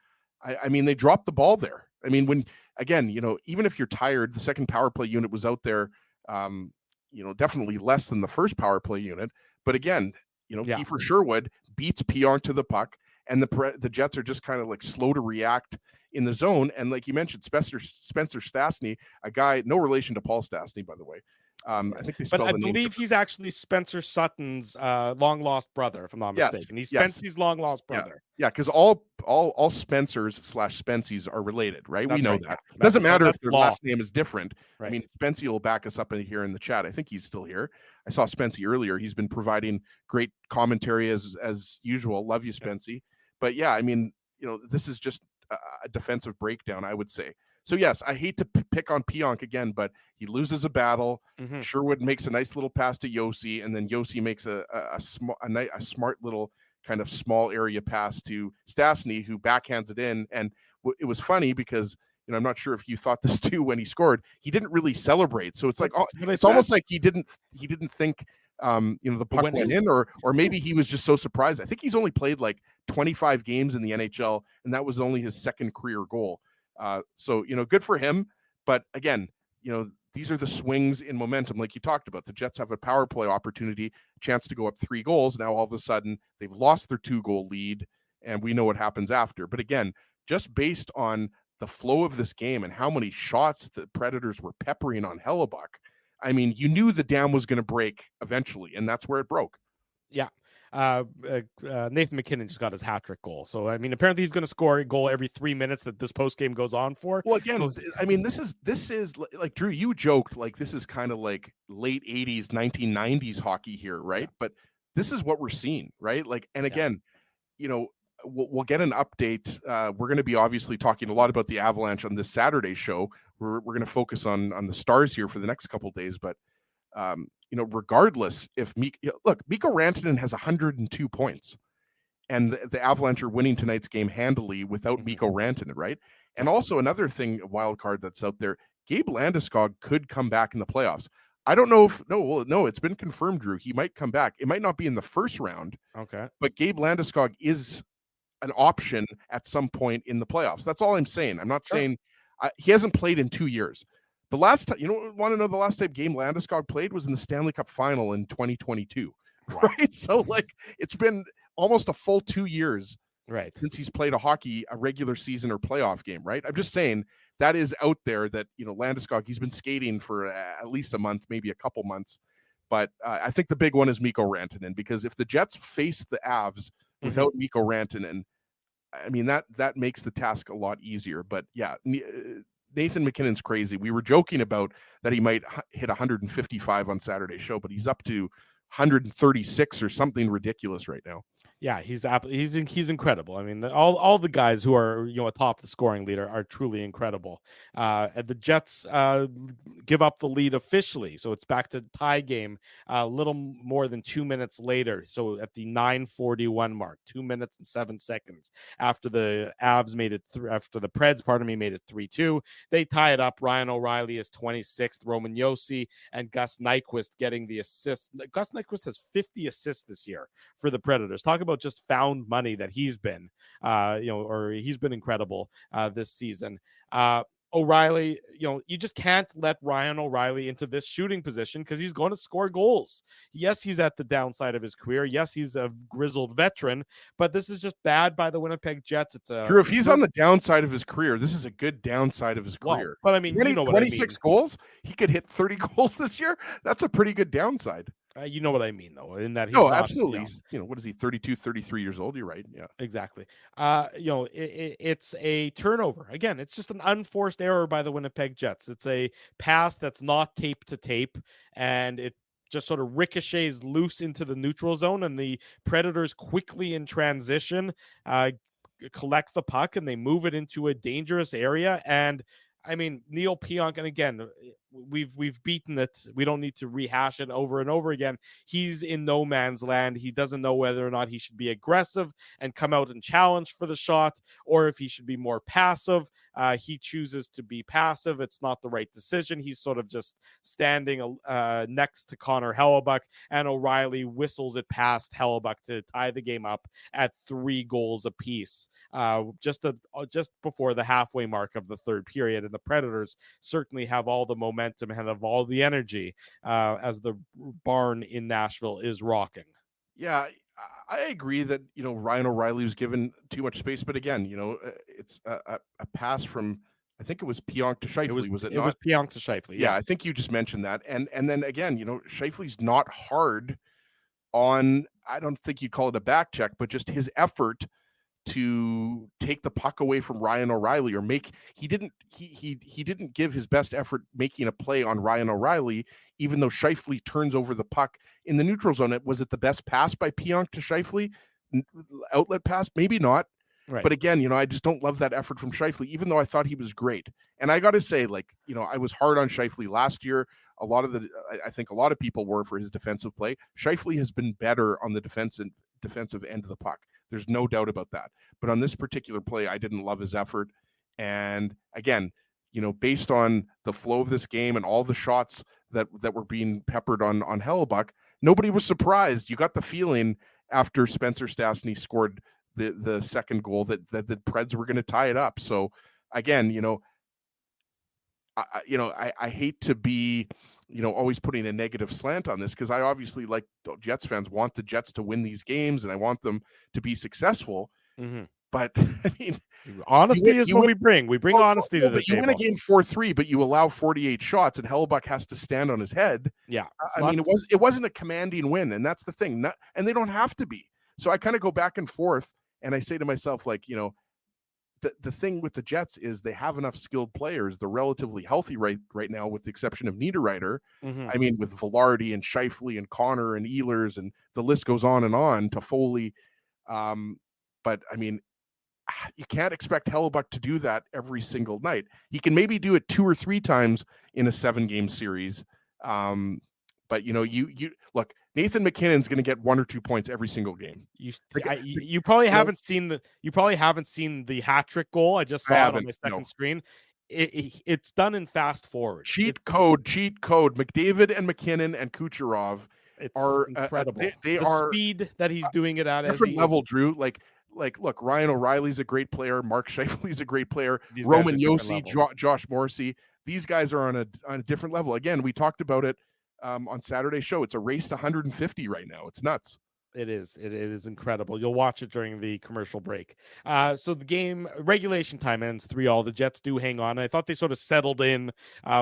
they dropped the ball there. When, again, even if you're tired, the second power play unit was out there, definitely less than the first power play unit. But again, Kiefer Sherwood beats Pionk to the puck, and the Jets are just kind of like slow to react in the zone. And like you mentioned, Spencer Stastny, a guy, no relation to Paul Stastny, by the way. I think they spelled but I believe he's actually Spencer Sutton's long lost brother, if I'm not mistaken. He's Spency's long lost brother. Yeah, because all Spencers / Spencies are related, right? That's we know right. that. It doesn't matter if their law. last name is different. Right. Spency will back us up in here in the chat. I think he's still here. I saw Spency earlier. He's been providing great commentary as usual. Love you, Spency. But yeah, this is just a defensive breakdown, I would say. So yes, I hate to pick on Pionk again, but he loses a battle. Mm-hmm. Sherwood makes a nice little pass to Josi, and then Josi makes a smart little kind of small area pass to Stastny, who backhands it in. And it was funny because I'm not sure if you thought this too when he scored. He didn't really celebrate, so it's like it's almost like he didn't think the puck went in, or maybe he was just so surprised. I think he's only played like 25 games in the NHL, and that was only his second career goal. So good for him. But again, these are the swings in momentum, like you talked about. The Jets have a power play opportunity, chance to go up 3 goals. Now all of a sudden they've lost their 2-goal lead, and we know what happens after. But again, just based on the flow of this game and how many shots the Predators were peppering on Hellebuyck, you knew the dam was going to break eventually, and that's where it broke. Yeah. Nathan McKinnon just got his hat-trick goal. So, apparently he's going to score a goal every 3 minutes that this post game goes on for. Well, again, this is like, Drew, you joked like this is kind of like late 80s, 1990s hockey here, right? Yeah. But this is what we're seeing, right? Like, and again, we'll get an update. We're going to be obviously talking a lot about the Avalanche on this Saturday show. We're going to focus on the Stars here for the next couple of days, but regardless if Mikko Rantanen has 102 points, and the Avalanche are winning tonight's game handily without Mikko Rantanen, right? And also another thing, a wild card that's out there, Gabe Landeskog could come back in the playoffs. I don't know if it's been confirmed, Drew. He might come back. It might not be in the first round. Okay. But Gabe Landeskog is an option at some point in the playoffs. That's all I'm saying. I'm not saying he hasn't played in 2 years. The last time, want to know the last time Gabe Landeskog played was in the Stanley Cup final in 2022. Wow. Right? So it's been almost a full 2 years since he's played a regular season or playoff game, right? I'm just saying that is out there that, Landeskog, he's been skating for at least a month, maybe a couple months. But I think the big one is Mikko Rantanen, because if the Jets face the Avs without Mikko Rantanen, I mean, that makes the task a lot easier. But yeah, Nathan MacKinnon's crazy. We were joking about that he might hit 155 on Saturday's show, but he's up to 136 or something ridiculous right now. Yeah, he's incredible. I mean, all the guys who are atop the scoring leader are truly incredible. And the Jets give up the lead officially, so it's back to tie game. A little more than 2 minutes later, so at the 9:41 mark, 2 minutes and 7 seconds after the Avs made it after the Preds, made it 3-2. They tie it up. Ryan O'Reilly is 26th. Roman Josi and Gus Nyquist getting the assist. Gus Nyquist has 50 assists this year for the Predators. Talk about just found money that he's been, he's been incredible this season. O'Reilly, you just can't let Ryan O'Reilly into this shooting position because he's going to score goals. Yes, he's at the downside of his career. Yes, he's a grizzled veteran, but this is just bad by the Winnipeg Jets. Drew, if he's on the downside of his career, this is a good downside of his career. But I mean, you know what I mean. 26 goals, he could hit 30 goals this year. That's a pretty good downside. You know what I mean, though, in that he's absolutely. He's, what is he, 32, 33 years old? You're right. Yeah, exactly. It's a turnover. Again, it's just an unforced error by the Winnipeg Jets. It's a pass that's not tape to tape, and it just sort of ricochets loose into the neutral zone, and the Predators quickly in transition collect the puck, and they move it into a dangerous area. And I mean, Neil Pionk, and again, we've beaten it. We don't need to rehash it over and over again. He's in no man's land. He doesn't know whether or not he should be aggressive and come out and challenge for the shot, or if he should be more passive. He chooses to be passive. It's not the right decision. He's sort of just standing next to Connor Hellebuyck, and O'Reilly whistles it past Hellebuyck to tie the game up at 3 goals apiece, just before the halfway mark of the third period. And the Predators certainly have all the momentum and have all the energy as the barn in Nashville is rocking. Yeah, I agree that, Ryan O'Reilly was given too much space, but again, it's a pass from, I think it was Pionk to Scheifele, was it not? It was Pionk to Scheifele. Yeah, I think you just mentioned that. And then again, Scheifele's not hard on, I don't think you'd call it a back check, but just his effort to take the puck away from Ryan O'Reilly, or he didn't give his best effort making a play on Ryan O'Reilly, even though Scheifele turns over the puck in the neutral zone. Was it the best pass by Pionk to Scheifele? Outlet pass? Maybe not. Right. But again, I just don't love that effort from Scheifele, even though I thought he was great. And I got to say, I was hard on Scheifele last year. I think a lot of people were for his defensive play. Scheifele has been better on the defensive end of the puck. There's no doubt about that. But on this particular play, I didn't love his effort. And again, based on the flow of this game and all the shots that were being peppered on Hellebuyck, nobody was surprised. You got the feeling after Spencer Stastny scored the second goal that the Preds were going to tie it up. So again, I hate to be, always putting a negative slant on this, because I obviously, like Jets fans, want the Jets to win these games and I want them to be successful. Mm-hmm. But I mean, honesty is what we bring. We bring honesty to the table. You win a game 4-3, but you allow 48 shots, and Hellebuyck has to stand on his head. Yeah, it wasn't a commanding win, and that's the thing. And they don't have to be. So I kind of go back and forth, and I say to myself, the thing with the Jets is they have enough skilled players. They're relatively healthy right now, with the exception of Niederreiter. Mm-hmm. I mean, with Velarde and Scheifele and Connor and Ehlers, and the list goes on and on, to Foley. But I mean, you can't expect Hellebuyck to do that every single night. He can maybe do it 2 or 3 times in a 7-game series. But you look, Nathan MacKinnon's going to get 1 or 2 points every single game. You probably haven't seen the hat trick goal. I just saw it on my second screen. It's done in fast forward. Cheat code. McDavid and McKinnon and Kucherov are incredible. They the are speed that he's doing it at different level. Drew, look, Ryan O'Reilly's a great player. Mark Scheifele's a great player. Roman Josi, Josh Morrissey. These guys are on a different level. Again, we talked about it on Saturday's show. It's a race to 150 right now. It's nuts. It is. It is incredible. You'll watch it during the commercial break. So the game regulation time ends 3-3. The Jets do hang on. I thought they sort of settled in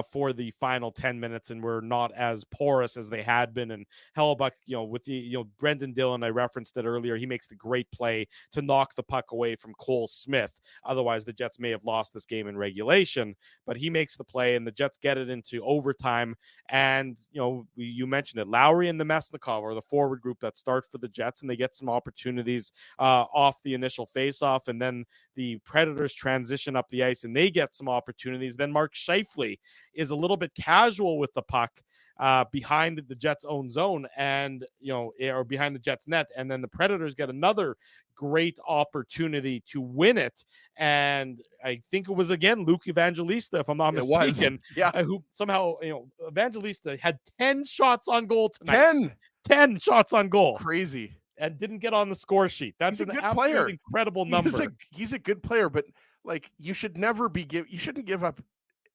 for the final 10 minutes and were not as porous as they had been. And Hellebuyck, with the, Brendan Dillon, I referenced it earlier. He makes the great play to knock the puck away from Cole Smith. Otherwise, the Jets may have lost this game in regulation, but he makes the play and the Jets get it into overtime. And, you mentioned it, Lowry and the Mesnikov are the forward group that start for the Jets, and they get some opportunities off the initial faceoff, and then the Predators transition up the ice and they get some opportunities. Then Mark Scheifele is a little bit casual with the puck behind the Jets' own zone or behind the Jets' net, and then the Predators get another great opportunity to win it. And I think it was again Luke Evangelista, if I'm not mistaken, who somehow Evangelista had 10 shots on goal tonight. 10 shots on goal. Crazy. And didn't get on the score sheet. That's an absolutely incredible number. He's a good player, but you should never you shouldn't give up.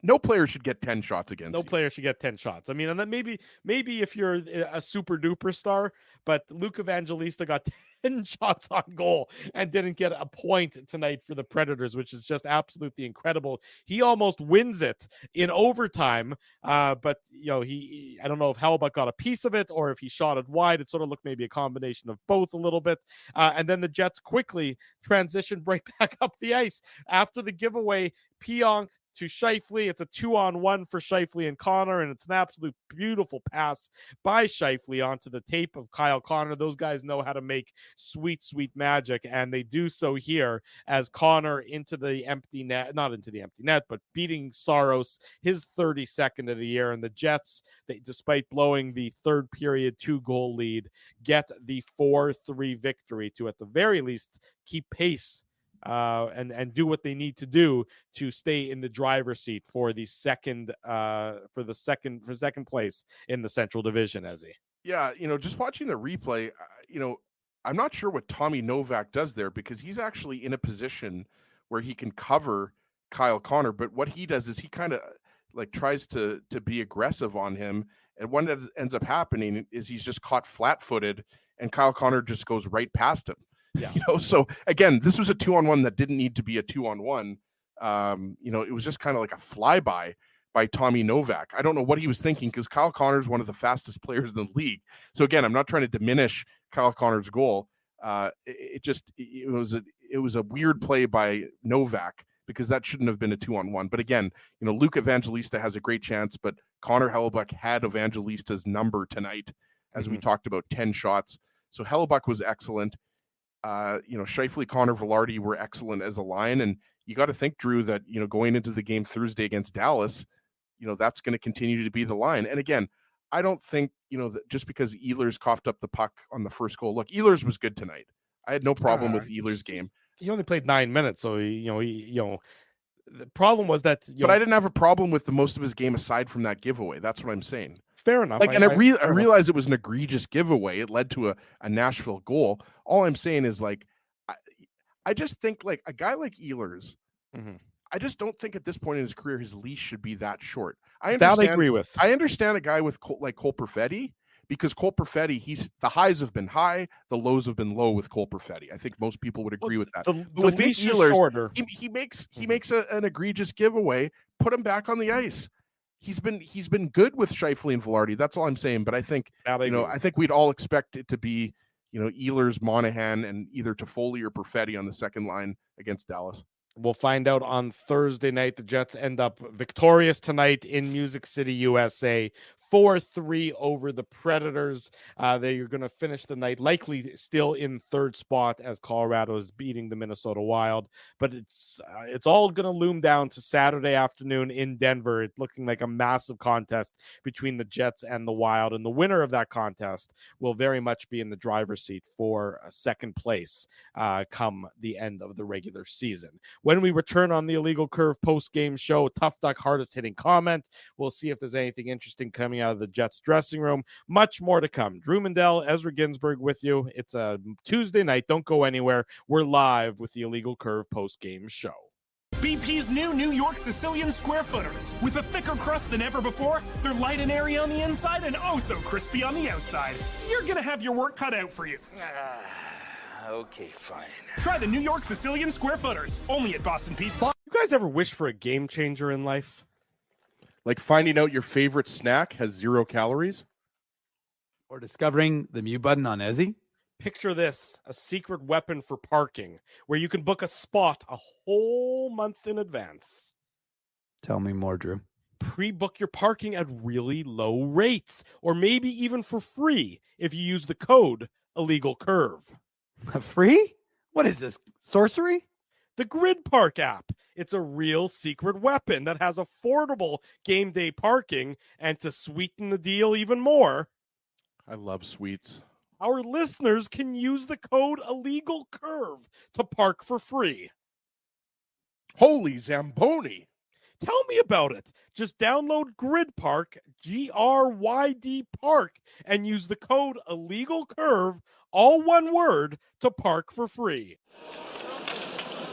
No player should get 10 shots against you. Player should get 10 shots. I mean, and then maybe if you're a super duper star, but Luke Evangelista got 10 shots on goal and didn't get a point tonight for the Predators, which is just absolutely incredible. He almost wins it in overtime, but I don't know if Hellebuyck got a piece of it or if he shot it wide. It sort of looked maybe a combination of both a little bit. And then the Jets quickly transition right back up the ice after the giveaway. Pionk to Scheifele. It's a 2-on-1 for Scheifele and Connor, and it's an absolute beautiful pass by Scheifele onto the tape of Kyle Connor. Those guys know how to make sweet, sweet magic, and they do so here as Connor into the empty net, not into the empty net, but beating Saros, his 32nd of the year. And the Jets, despite blowing the third period 2-goal lead, get the 4-3 victory to, at the very least, keep pace and do what they need to do to stay in the driver's seat for the second place in the Central Division, Ezzy. Yeah, just watching the replay, I'm not sure what Tommy Novak does there, because he's actually in a position where he can cover Kyle Connor, but what he does is he kind of tries to be aggressive on him, and what ends up happening is he's just caught flat-footed and Kyle Connor just goes right past him. Yeah. So again, this was a 2-on-1 that didn't need to be a 2-on-1. It was just kind of like a flyby by Tommy Novak. I don't know what he was thinking, because Kyle Connor is one of the fastest players in the league. So again, I'm not trying to diminish Kyle Connor's goal. It was a weird play by Novak, because that shouldn't have been a 2-on-1. But again, Luke Evangelista has a great chance, but Connor Hellebuyck had Evangelista's number tonight, as we talked about, 10 shots. So Hellebuyck was excellent. Scheifele, Connor, Velarde were excellent as a line. And you got to think, Drew, that, going into the game Thursday against Dallas, that's going to continue to be the line. And again, I don't think, that just because Ehlers coughed up the puck on the first goal. Look, Ehlers was good tonight. I had no problem with Ehlers' game. He only played 9 minutes, so the problem was that. But I didn't have a problem with the most of his game aside from that giveaway. That's what I'm saying. Fair enough. I realized it was an egregious giveaway. It led to a Nashville goal. All I'm saying is, I just think a guy like Ehlers, I just don't think at this point in his career his leash should be that short. I agree with. I understand a guy with like Cole Perfetti, because Cole Perfetti, the highs have been high, the lows have been low with Cole Perfetti. I think most people would agree with that. The leash is shorter. He makes an egregious giveaway. Put him back on the ice. He's been good with Scheifele and Velarde. That's all I'm saying. But I think I think we'd all expect it to be Ehlers, Monahan, and either Toffoli or Perfetti on the second line against Dallas. We'll find out on Thursday night. The Jets end up victorious tonight in Music City, USA, 4-3 over the Predators. They are going to finish the night likely still in third spot as Colorado is beating the Minnesota Wild. But it's all going to loom down to Saturday afternoon in Denver. It's looking like a massive contest between the Jets and the Wild. And the winner of that contest will very much be in the driver's seat for second place come the end of the regular season. When we return on the Illegal Curve post-game show, Tough Duck hardest hitting comment. We'll see if there's anything interesting coming out of the Jets dressing room. Much more to come. Drew Mandel, Ezra Ginsburg with you. It's a Tuesday night. Don't go anywhere. We're live with the Illegal Curve post-game show. BP's new New York Sicilian Square Footers. With a thicker crust than ever before, they're light and airy on the inside and oh so crispy on the outside. You're gonna have your work cut out for you. Okay, fine. Try the New York Sicilian Square Footers, only at Boston Pizza. You guys ever wish for a game changer in life? Like finding out your favorite snack has 0 calories? Or discovering the mute button on Ezzy? Picture this, a secret weapon for parking, where you can book a spot a whole month in advance. Tell me more, Drew. Pre-book your parking at really low rates, or maybe even for free if you use the code illegalcurve. Free? What is this, sorcery? The Grid Park app. It's a real secret weapon that has affordable game day parking, and to sweeten the deal even more, I love sweets. our listeners can use the code illegalcurve to park for free. Holy Zamboni. Tell me about it. Just download Grid Park, GRYD Park, and use the code illegalcurve, all one word, to park for free.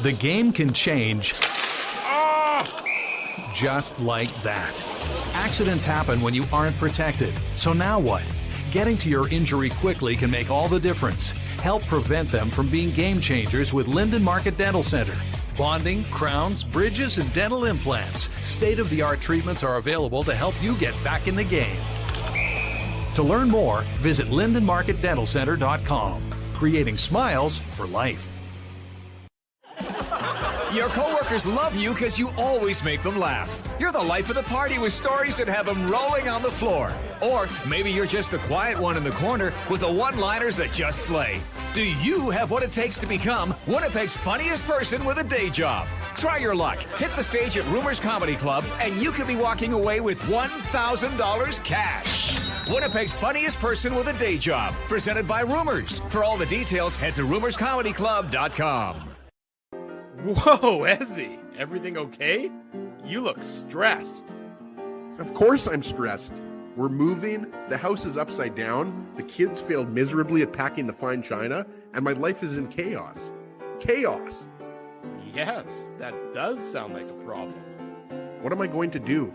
The game can change just like that. Accidents happen when you aren't protected. So now what? Getting to your injury quickly can make all the difference. Help prevent them from being game changers with Linden Market Dental Center. Bonding, crowns, bridges, and dental implants. State-of-the-art treatments are available to help you get back in the game. To learn more, visit LindenMarketDentalCenter.com. Creating smiles for life. Your coworkers love you because you always make them laugh. You're the life of the party with stories that have them rolling on the floor. Or maybe you're just the quiet one in the corner with the one-liners that just slay. Do you have what it takes to become Winnipeg's funniest person with a day job? Try your luck. Hit the stage at Rumors Comedy Club, and you could be walking away with $1,000 cash. Winnipeg's funniest person with a day job. Presented by Rumors. For all the details, head to rumorscomedyclub.com. Whoa, Ezzy, everything okay? You look stressed. Of course I'm stressed. We're moving, the house is upside down, the kids failed miserably at packing the fine china, and my life is in chaos. Chaos! Yes, that does sound like a problem. What am I going to do?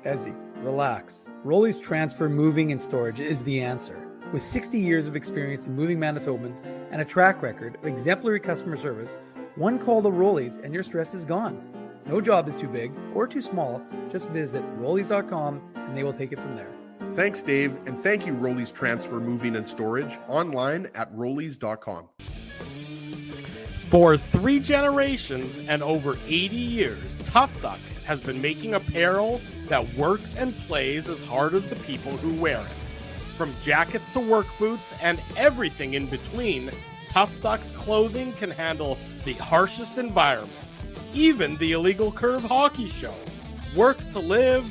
Ezzy, relax. Rolly's Transfer Moving and Storage is the answer. With 60 years of experience in moving Manitobans and a track record of exemplary customer service, one call to Rolly's and your stress is gone. No job is too big or too small. Just visit Rollies.com and they will take it from there. Thanks, Dave, and thank you, Rollies Transfer Moving and Storage, online at Rollies.com. For 3 generations and over 80 years, Tough Duck has been making apparel that works and plays as hard as the people who wear it. From jackets to work boots and everything in between, Tough Duck's clothing can handle the harshest environments, even the Illegal Curve Hockey Show. Work to live,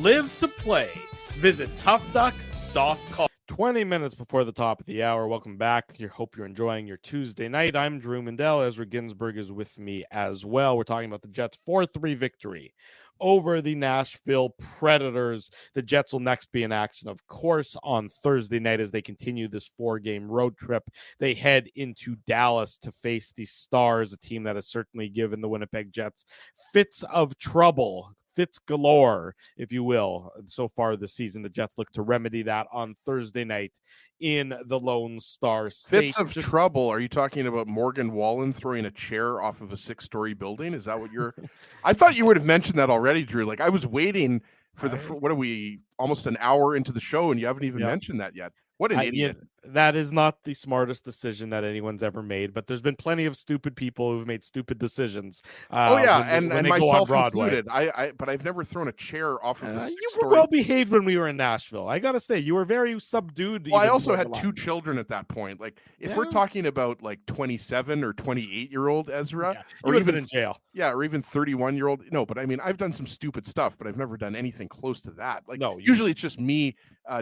live to play. Visit toughduck.com. 20 minutes before the top of the hour. Welcome back. Hope you're enjoying your Tuesday night. I'm Drew Mandel. Ezra Ginsburg is with me as well. We're talking about the Jets' 4-3 victory over the Nashville Predators. The Jets will next be in action, of course, on Thursday night as they continue this 4-game road trip. They head into Dallas to face the Stars, a team that has certainly given the Winnipeg Jets fits of trouble. Fits galore, if you will, so far this season. The Jets look to remedy that on Thursday night in the Lone Star State. Fits of trouble. Are you talking about Morgan Wallen throwing a chair off of a 6-story building? Is that what you're... I thought you would have mentioned that already, Drew. Like, I was waiting for what are we, almost an hour into the show, and you haven't even mentioned that yet. What an idiot. That is not the smartest decision that anyone's ever made, but there's been plenty of stupid people who've made stupid decisions. And myself included. But I've never thrown a chair off of a 6-story. You were well behaved when we were in Nashville. I gotta say, you were very subdued. Well, I also had 2 children at that point. Like, if we're talking about like 27 or 28-year-old Ezra, or even in jail, or even 31-year-old. No, but I mean, I've done some stupid stuff, but I've never done anything close to that. Like, usually it's just me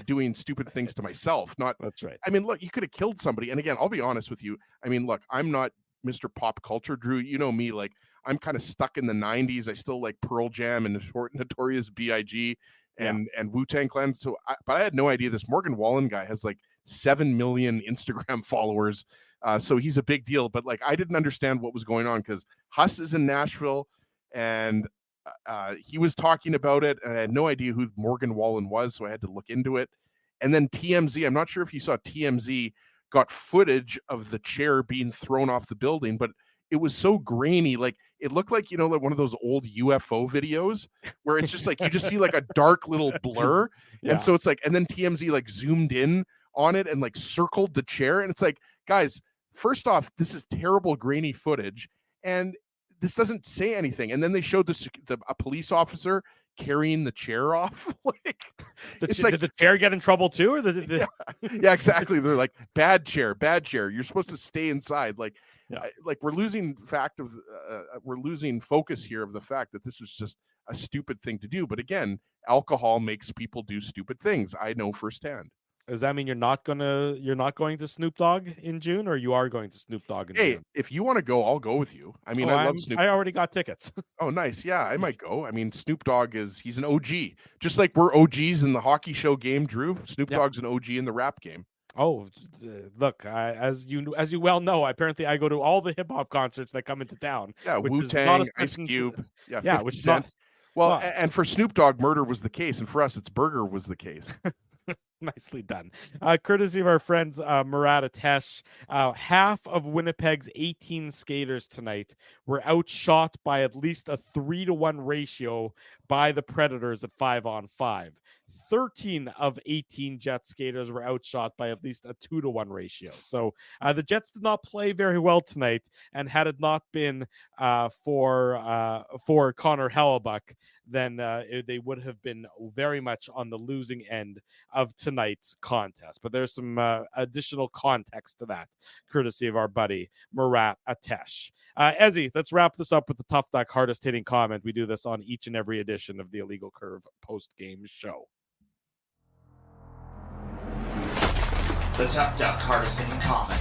doing stupid things to myself. Not that's right. I mean, look, you could have killed somebody. And again, I'll be honest with you. I mean, look, I'm not Mr. Pop Culture, Drew. You know me, like, I'm kind of stuck in the 90s. I still like Pearl Jam and Notorious B.I.G. and Wu-Tang Clan. So, but I had no idea this Morgan Wallen guy has like 7 million Instagram followers. So he's a big deal. But like, I didn't understand what was going on because Huss is in Nashville, and he was talking about it, and I had no idea who Morgan Wallen was, so I had to look into it. And then TMZ, I'm not sure if you saw TMZ, got footage of the chair being thrown off the building, but it was so grainy, like it looked like, like one of those old UFO videos where it's just like you just see like a dark little blur. Yeah. And so it's like, and then TMZ like zoomed in on it and like circled the chair, and it's like, guys, first off, this is terrible grainy footage, and this doesn't say anything. And then they showed a police officer carrying the chair off. Like, did the chair get in trouble too, or yeah, exactly. They're like, bad chair. You're supposed to stay inside. Like, we're losing we're losing focus here of the fact that this was just a stupid thing to do. But again, alcohol makes people do stupid things. I know firsthand. Does that mean you're not going to Snoop Dogg in June, or you are going to Snoop Dogg in June? If you want to go, I'll go with you. I mean, I love Snoop. I already got tickets. Oh, nice. Yeah, I might go. I mean, Snoop Dogg he's an OG. Just like we're OGs in the hockey show game, Drew. Snoop Dogg's an OG in the rap game. Oh, look, as you well know, apparently I go to all the hip hop concerts that come into town. Yeah, Wu-Tang, Ice Cube. Yeah, which is not. Well, and for Snoop Dogg, murder was the case, and for us, it's burger was the case. Nicely done. Courtesy of our friends Murat Atesh, half of Winnipeg's 18 skaters tonight were outshot by at least a 3-to-1 ratio by the Predators at 5-on-5. 13 of 18 Jets skaters were outshot by at least a 2-to-1 ratio. So the Jets did not play very well tonight, and had it not been for Connor Hellebuyck, then they would have been very much on the losing end of tonight's contest. But there's some additional context to that, courtesy of our buddy Murat Atesh. Ezzy, let's wrap this up with the Tough Duck hardest hitting comment. We do this on each and every edition of the Illegal Curve post-game show. The Tough Duck hardest hitting comment.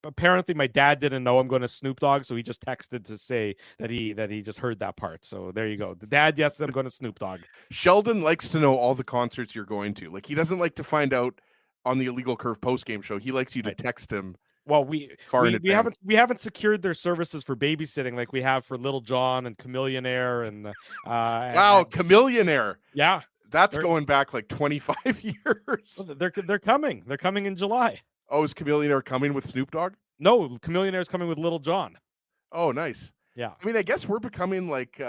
Apparently my dad didn't know I'm going to Snoop Dogg, so he just texted to say that he just heard that part. So there you go. The dad, yes, I'm going to Snoop Dogg. Sheldon likes to know all the concerts you're going to. Like, he doesn't like to find out on the Illegal Curve post-game show. He likes you to text him. Well, we haven't secured their services for babysitting like we have for Little John and Chameleonaire and wow, Chameleonaire. Yeah, that's going back like 25 years. They're coming. They're coming in July. Oh, is Chameleonaire coming with Snoop Dogg? No, Chameleonaire is coming with Little John. Oh, nice. Yeah. I mean, I guess we're becoming like,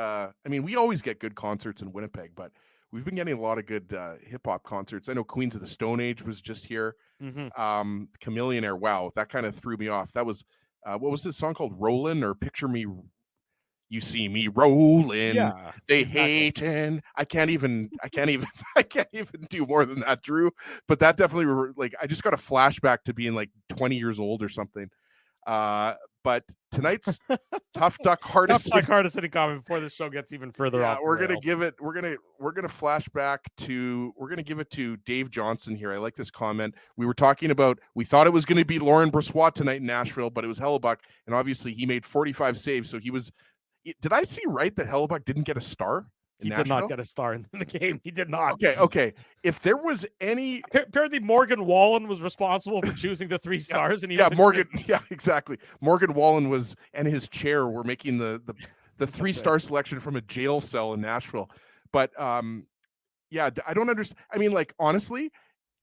we always get good concerts in Winnipeg, but we've been getting a lot of good hip hop concerts. I know Queens of the Stone Age was just here. Mm-hmm. Chameleonaire. Wow. That kind of threw me off. That was, what was this song called? Rollin', or Picture Me. You see me rolling. Yeah, they hating. I can't even do more than that, Drew. But that definitely, like, I just got a flashback to being like 20 years old or something. But tonight's Tough Duck hardest hitting comment before the show gets even further off. We're gonna give it. We're gonna flashback to. We're gonna give it to Dave Johnson here. I like this comment. We were talking about. We thought it was going to be Lauren Brossoit tonight in Nashville, but it was Hellebuyck, and obviously he made 45 saves, so he was. Did I see right that Hellebuyck didn't get a star? He did not get a star in the game. He did not. Okay. If there was any, apparently Morgan Wallen was responsible for choosing the 3 stars, and Morgan. Yeah, exactly. Morgan Wallen and his chair were making the 3-star selection from a jail cell in Nashville. But I don't understand. I mean, like, honestly,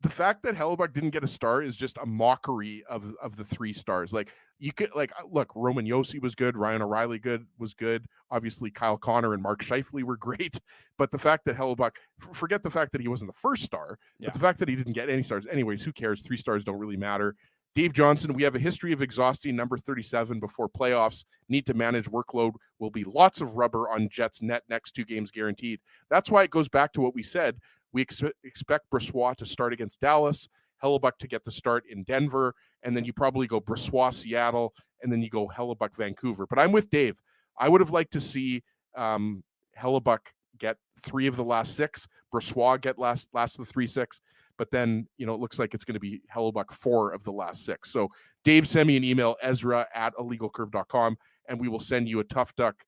the fact that Hellebuyck didn't get a star is just a mockery of the 3 stars. Like, you could, like, look, Roman Josi was good, Ryan O'Reilly was good. Obviously, Kyle Connor and Mark Scheifele were great. But the fact that Hellebuyck, forget the fact that he wasn't the first star, but the fact that he didn't get any stars. Anyways, who cares? 3 stars don't really matter. Dave Johnson, we have a history of exhausting number 37 before playoffs. Need to manage workload. Will be lots of rubber on Jets net next 2 games guaranteed. That's why it goes back to what we said. We expect Brossoit to start against Dallas, Hellebuyck to get the start in Denver, and then you probably go Brossoit, Seattle, and then you go Hellebuyck, Vancouver. But I'm with Dave. I would have liked to see Hellebuyck get 3 of the last 6, Brossoit get last of the 3-6, but then, it looks like it's going to be Hellebuyck 4 of the last 6. So Dave, send me an email, Ezra@illegalcurve.com, and we will send you a Tough Duck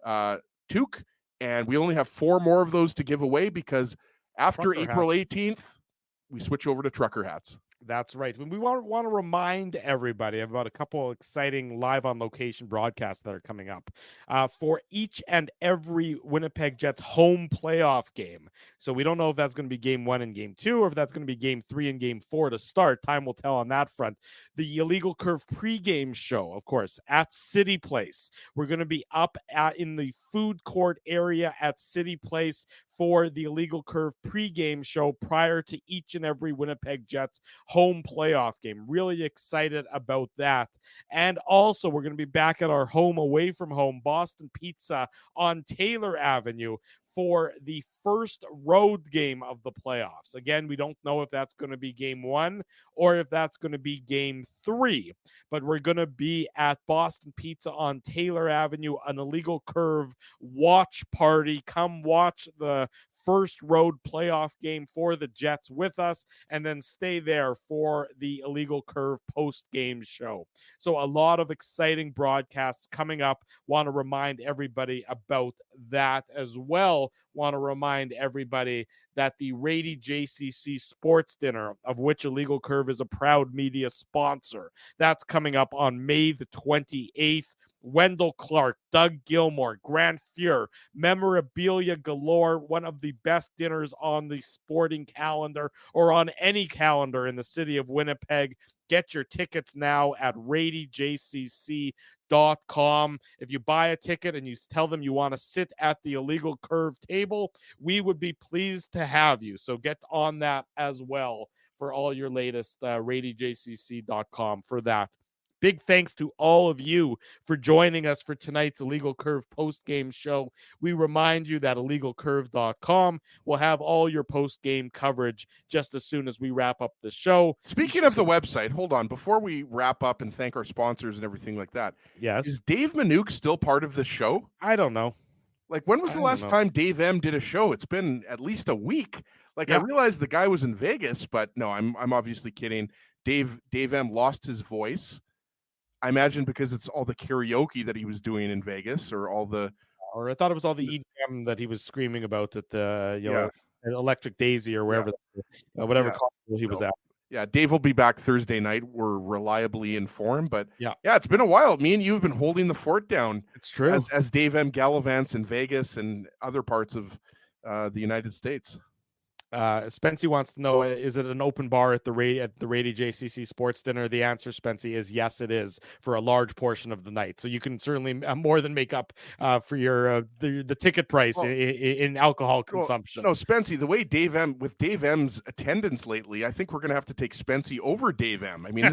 toque. And we only have 4 more of those to give away because after April 18th, we switch over to trucker hats. That's right. We want to remind everybody about a couple exciting live on location broadcasts that are coming up for each and every Winnipeg Jets home playoff game. So we don't know if that's going to be game 1 and game 2 or if that's going to be game 3 and game 4 to start. Time will tell on that front. The Illegal Curve pregame show, of course, at City Place. We're going to be up in the food court area at City Place for the Illegal Curve pregame show prior to each and every Winnipeg Jets home playoff game. Really excited about that. And also, we're going to be back at our home away from home, Boston Pizza on Taylor Avenue, for the first road game of the playoffs. Again, we don't know if that's going to be game 1 or if that's going to be game 3, but we're going to be at Boston Pizza on Taylor Avenue, an Illegal Curve watch party. Come watch the first road playoff game for the Jets with us, and then stay there for the Illegal Curve post-game show. So a lot of exciting broadcasts coming up. Want to remind everybody about that as well. Want to remind everybody that the Rady JCC Sports Dinner, of which Illegal Curve is a proud media sponsor, that's coming up on May the 28th. Wendell Clark, Doug Gilmore, Grant Fuhr, memorabilia galore, one of the best dinners on the sporting calendar or on any calendar in the city of Winnipeg. Get your tickets now at radyjcc.com. If you buy a ticket and you tell them you want to sit at the Illegal Curve table, we would be pleased to have you. So get on that as well for all your latest radyjcc.com for that. Big thanks to all of you for joining us for tonight's Illegal Curve post-game show. We remind you that illegalcurve.com will have all your post-game coverage just as soon as we wrap up the show. Speaking of the website, hold on. Before we wrap up and thank our sponsors and everything like that, yes, is Dave Manouk still part of the show? I don't know. Like, when was the last time Dave M did a show? It's been at least a week. Like, yeah. I realized the guy was in Vegas, but no, I'm obviously kidding. Dave M lost his voice. I imagine because it's all the karaoke that he was doing in Vegas, or I thought it was all the EDM that he was screaming about at the Electric Daisy or wherever, whatever concert he was at. Yeah, Dave will be back Thursday night. We're reliably informed, but yeah, it's been a while. Me and you have been holding the fort down. It's true. As Dave M gallivants in Vegas and other parts of the United States. Spency wants to know, is it an open bar at the Rady JCC Sports Dinner? The answer, Spency, is yes, it is, for a large portion of the night. So you can certainly more than make up for your the ticket price in alcohol consumption. No, Spency, the way Dave M's attendance lately, I think we're going to have to take Spency over Dave M. I mean,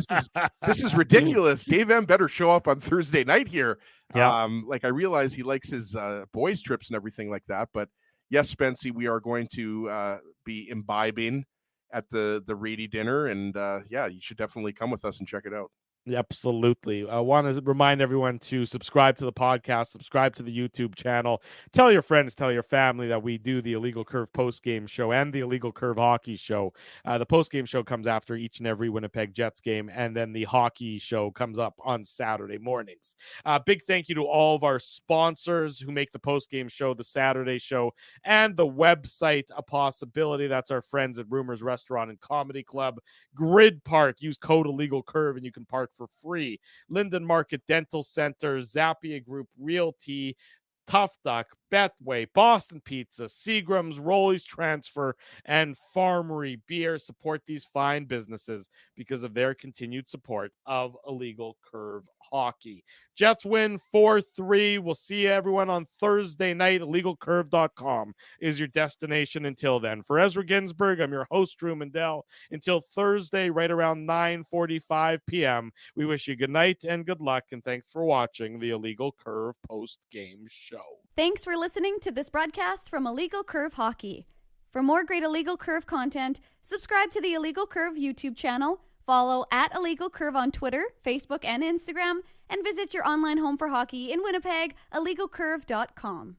this is ridiculous. Dave M better show up on Thursday night here. Yeah. Like, I realize he likes his boys trips and everything like that, but yes, Spency, we are going to be imbibing at the Rady dinner, and you should definitely come with us and check it out. Absolutely. I want to remind everyone to subscribe to the podcast, subscribe to the YouTube channel, tell your friends, tell your family that we do the Illegal Curve post-game show and the Illegal Curve hockey show. The post-game show comes after each and every Winnipeg Jets game, and then the hockey show comes up on Saturday mornings. Big thank you to all of our sponsors who make the post-game show, the Saturday show, and the website a possibility. That's our friends at Rumors Restaurant and Comedy Club. Grid Park, use code Illegal Curve and you can park for free. Linden Market Dental Center, Zappia Group Realty, Tough Duck, Bethway, Boston Pizza, Seagram's, Rolly's Transfer, and Farmery Beer. Support these fine businesses because of their continued support of Illegal Curve hockey. Jets win 4-3. We'll see everyone on Thursday night. IllegalCurve.com is your destination until then. For Ezra Ginsburg, I'm your host, Drew Mandel. Until Thursday, right around 9:45 p.m., we wish you good night and good luck, and thanks for watching the Illegal Curve post-game show. Thanks for listening to this broadcast from Illegal Curve Hockey. For more great Illegal Curve content, subscribe to the Illegal Curve YouTube channel, follow at Illegal Curve on Twitter, Facebook, and Instagram, and visit your online home for hockey in Winnipeg, IllegalCurve.com.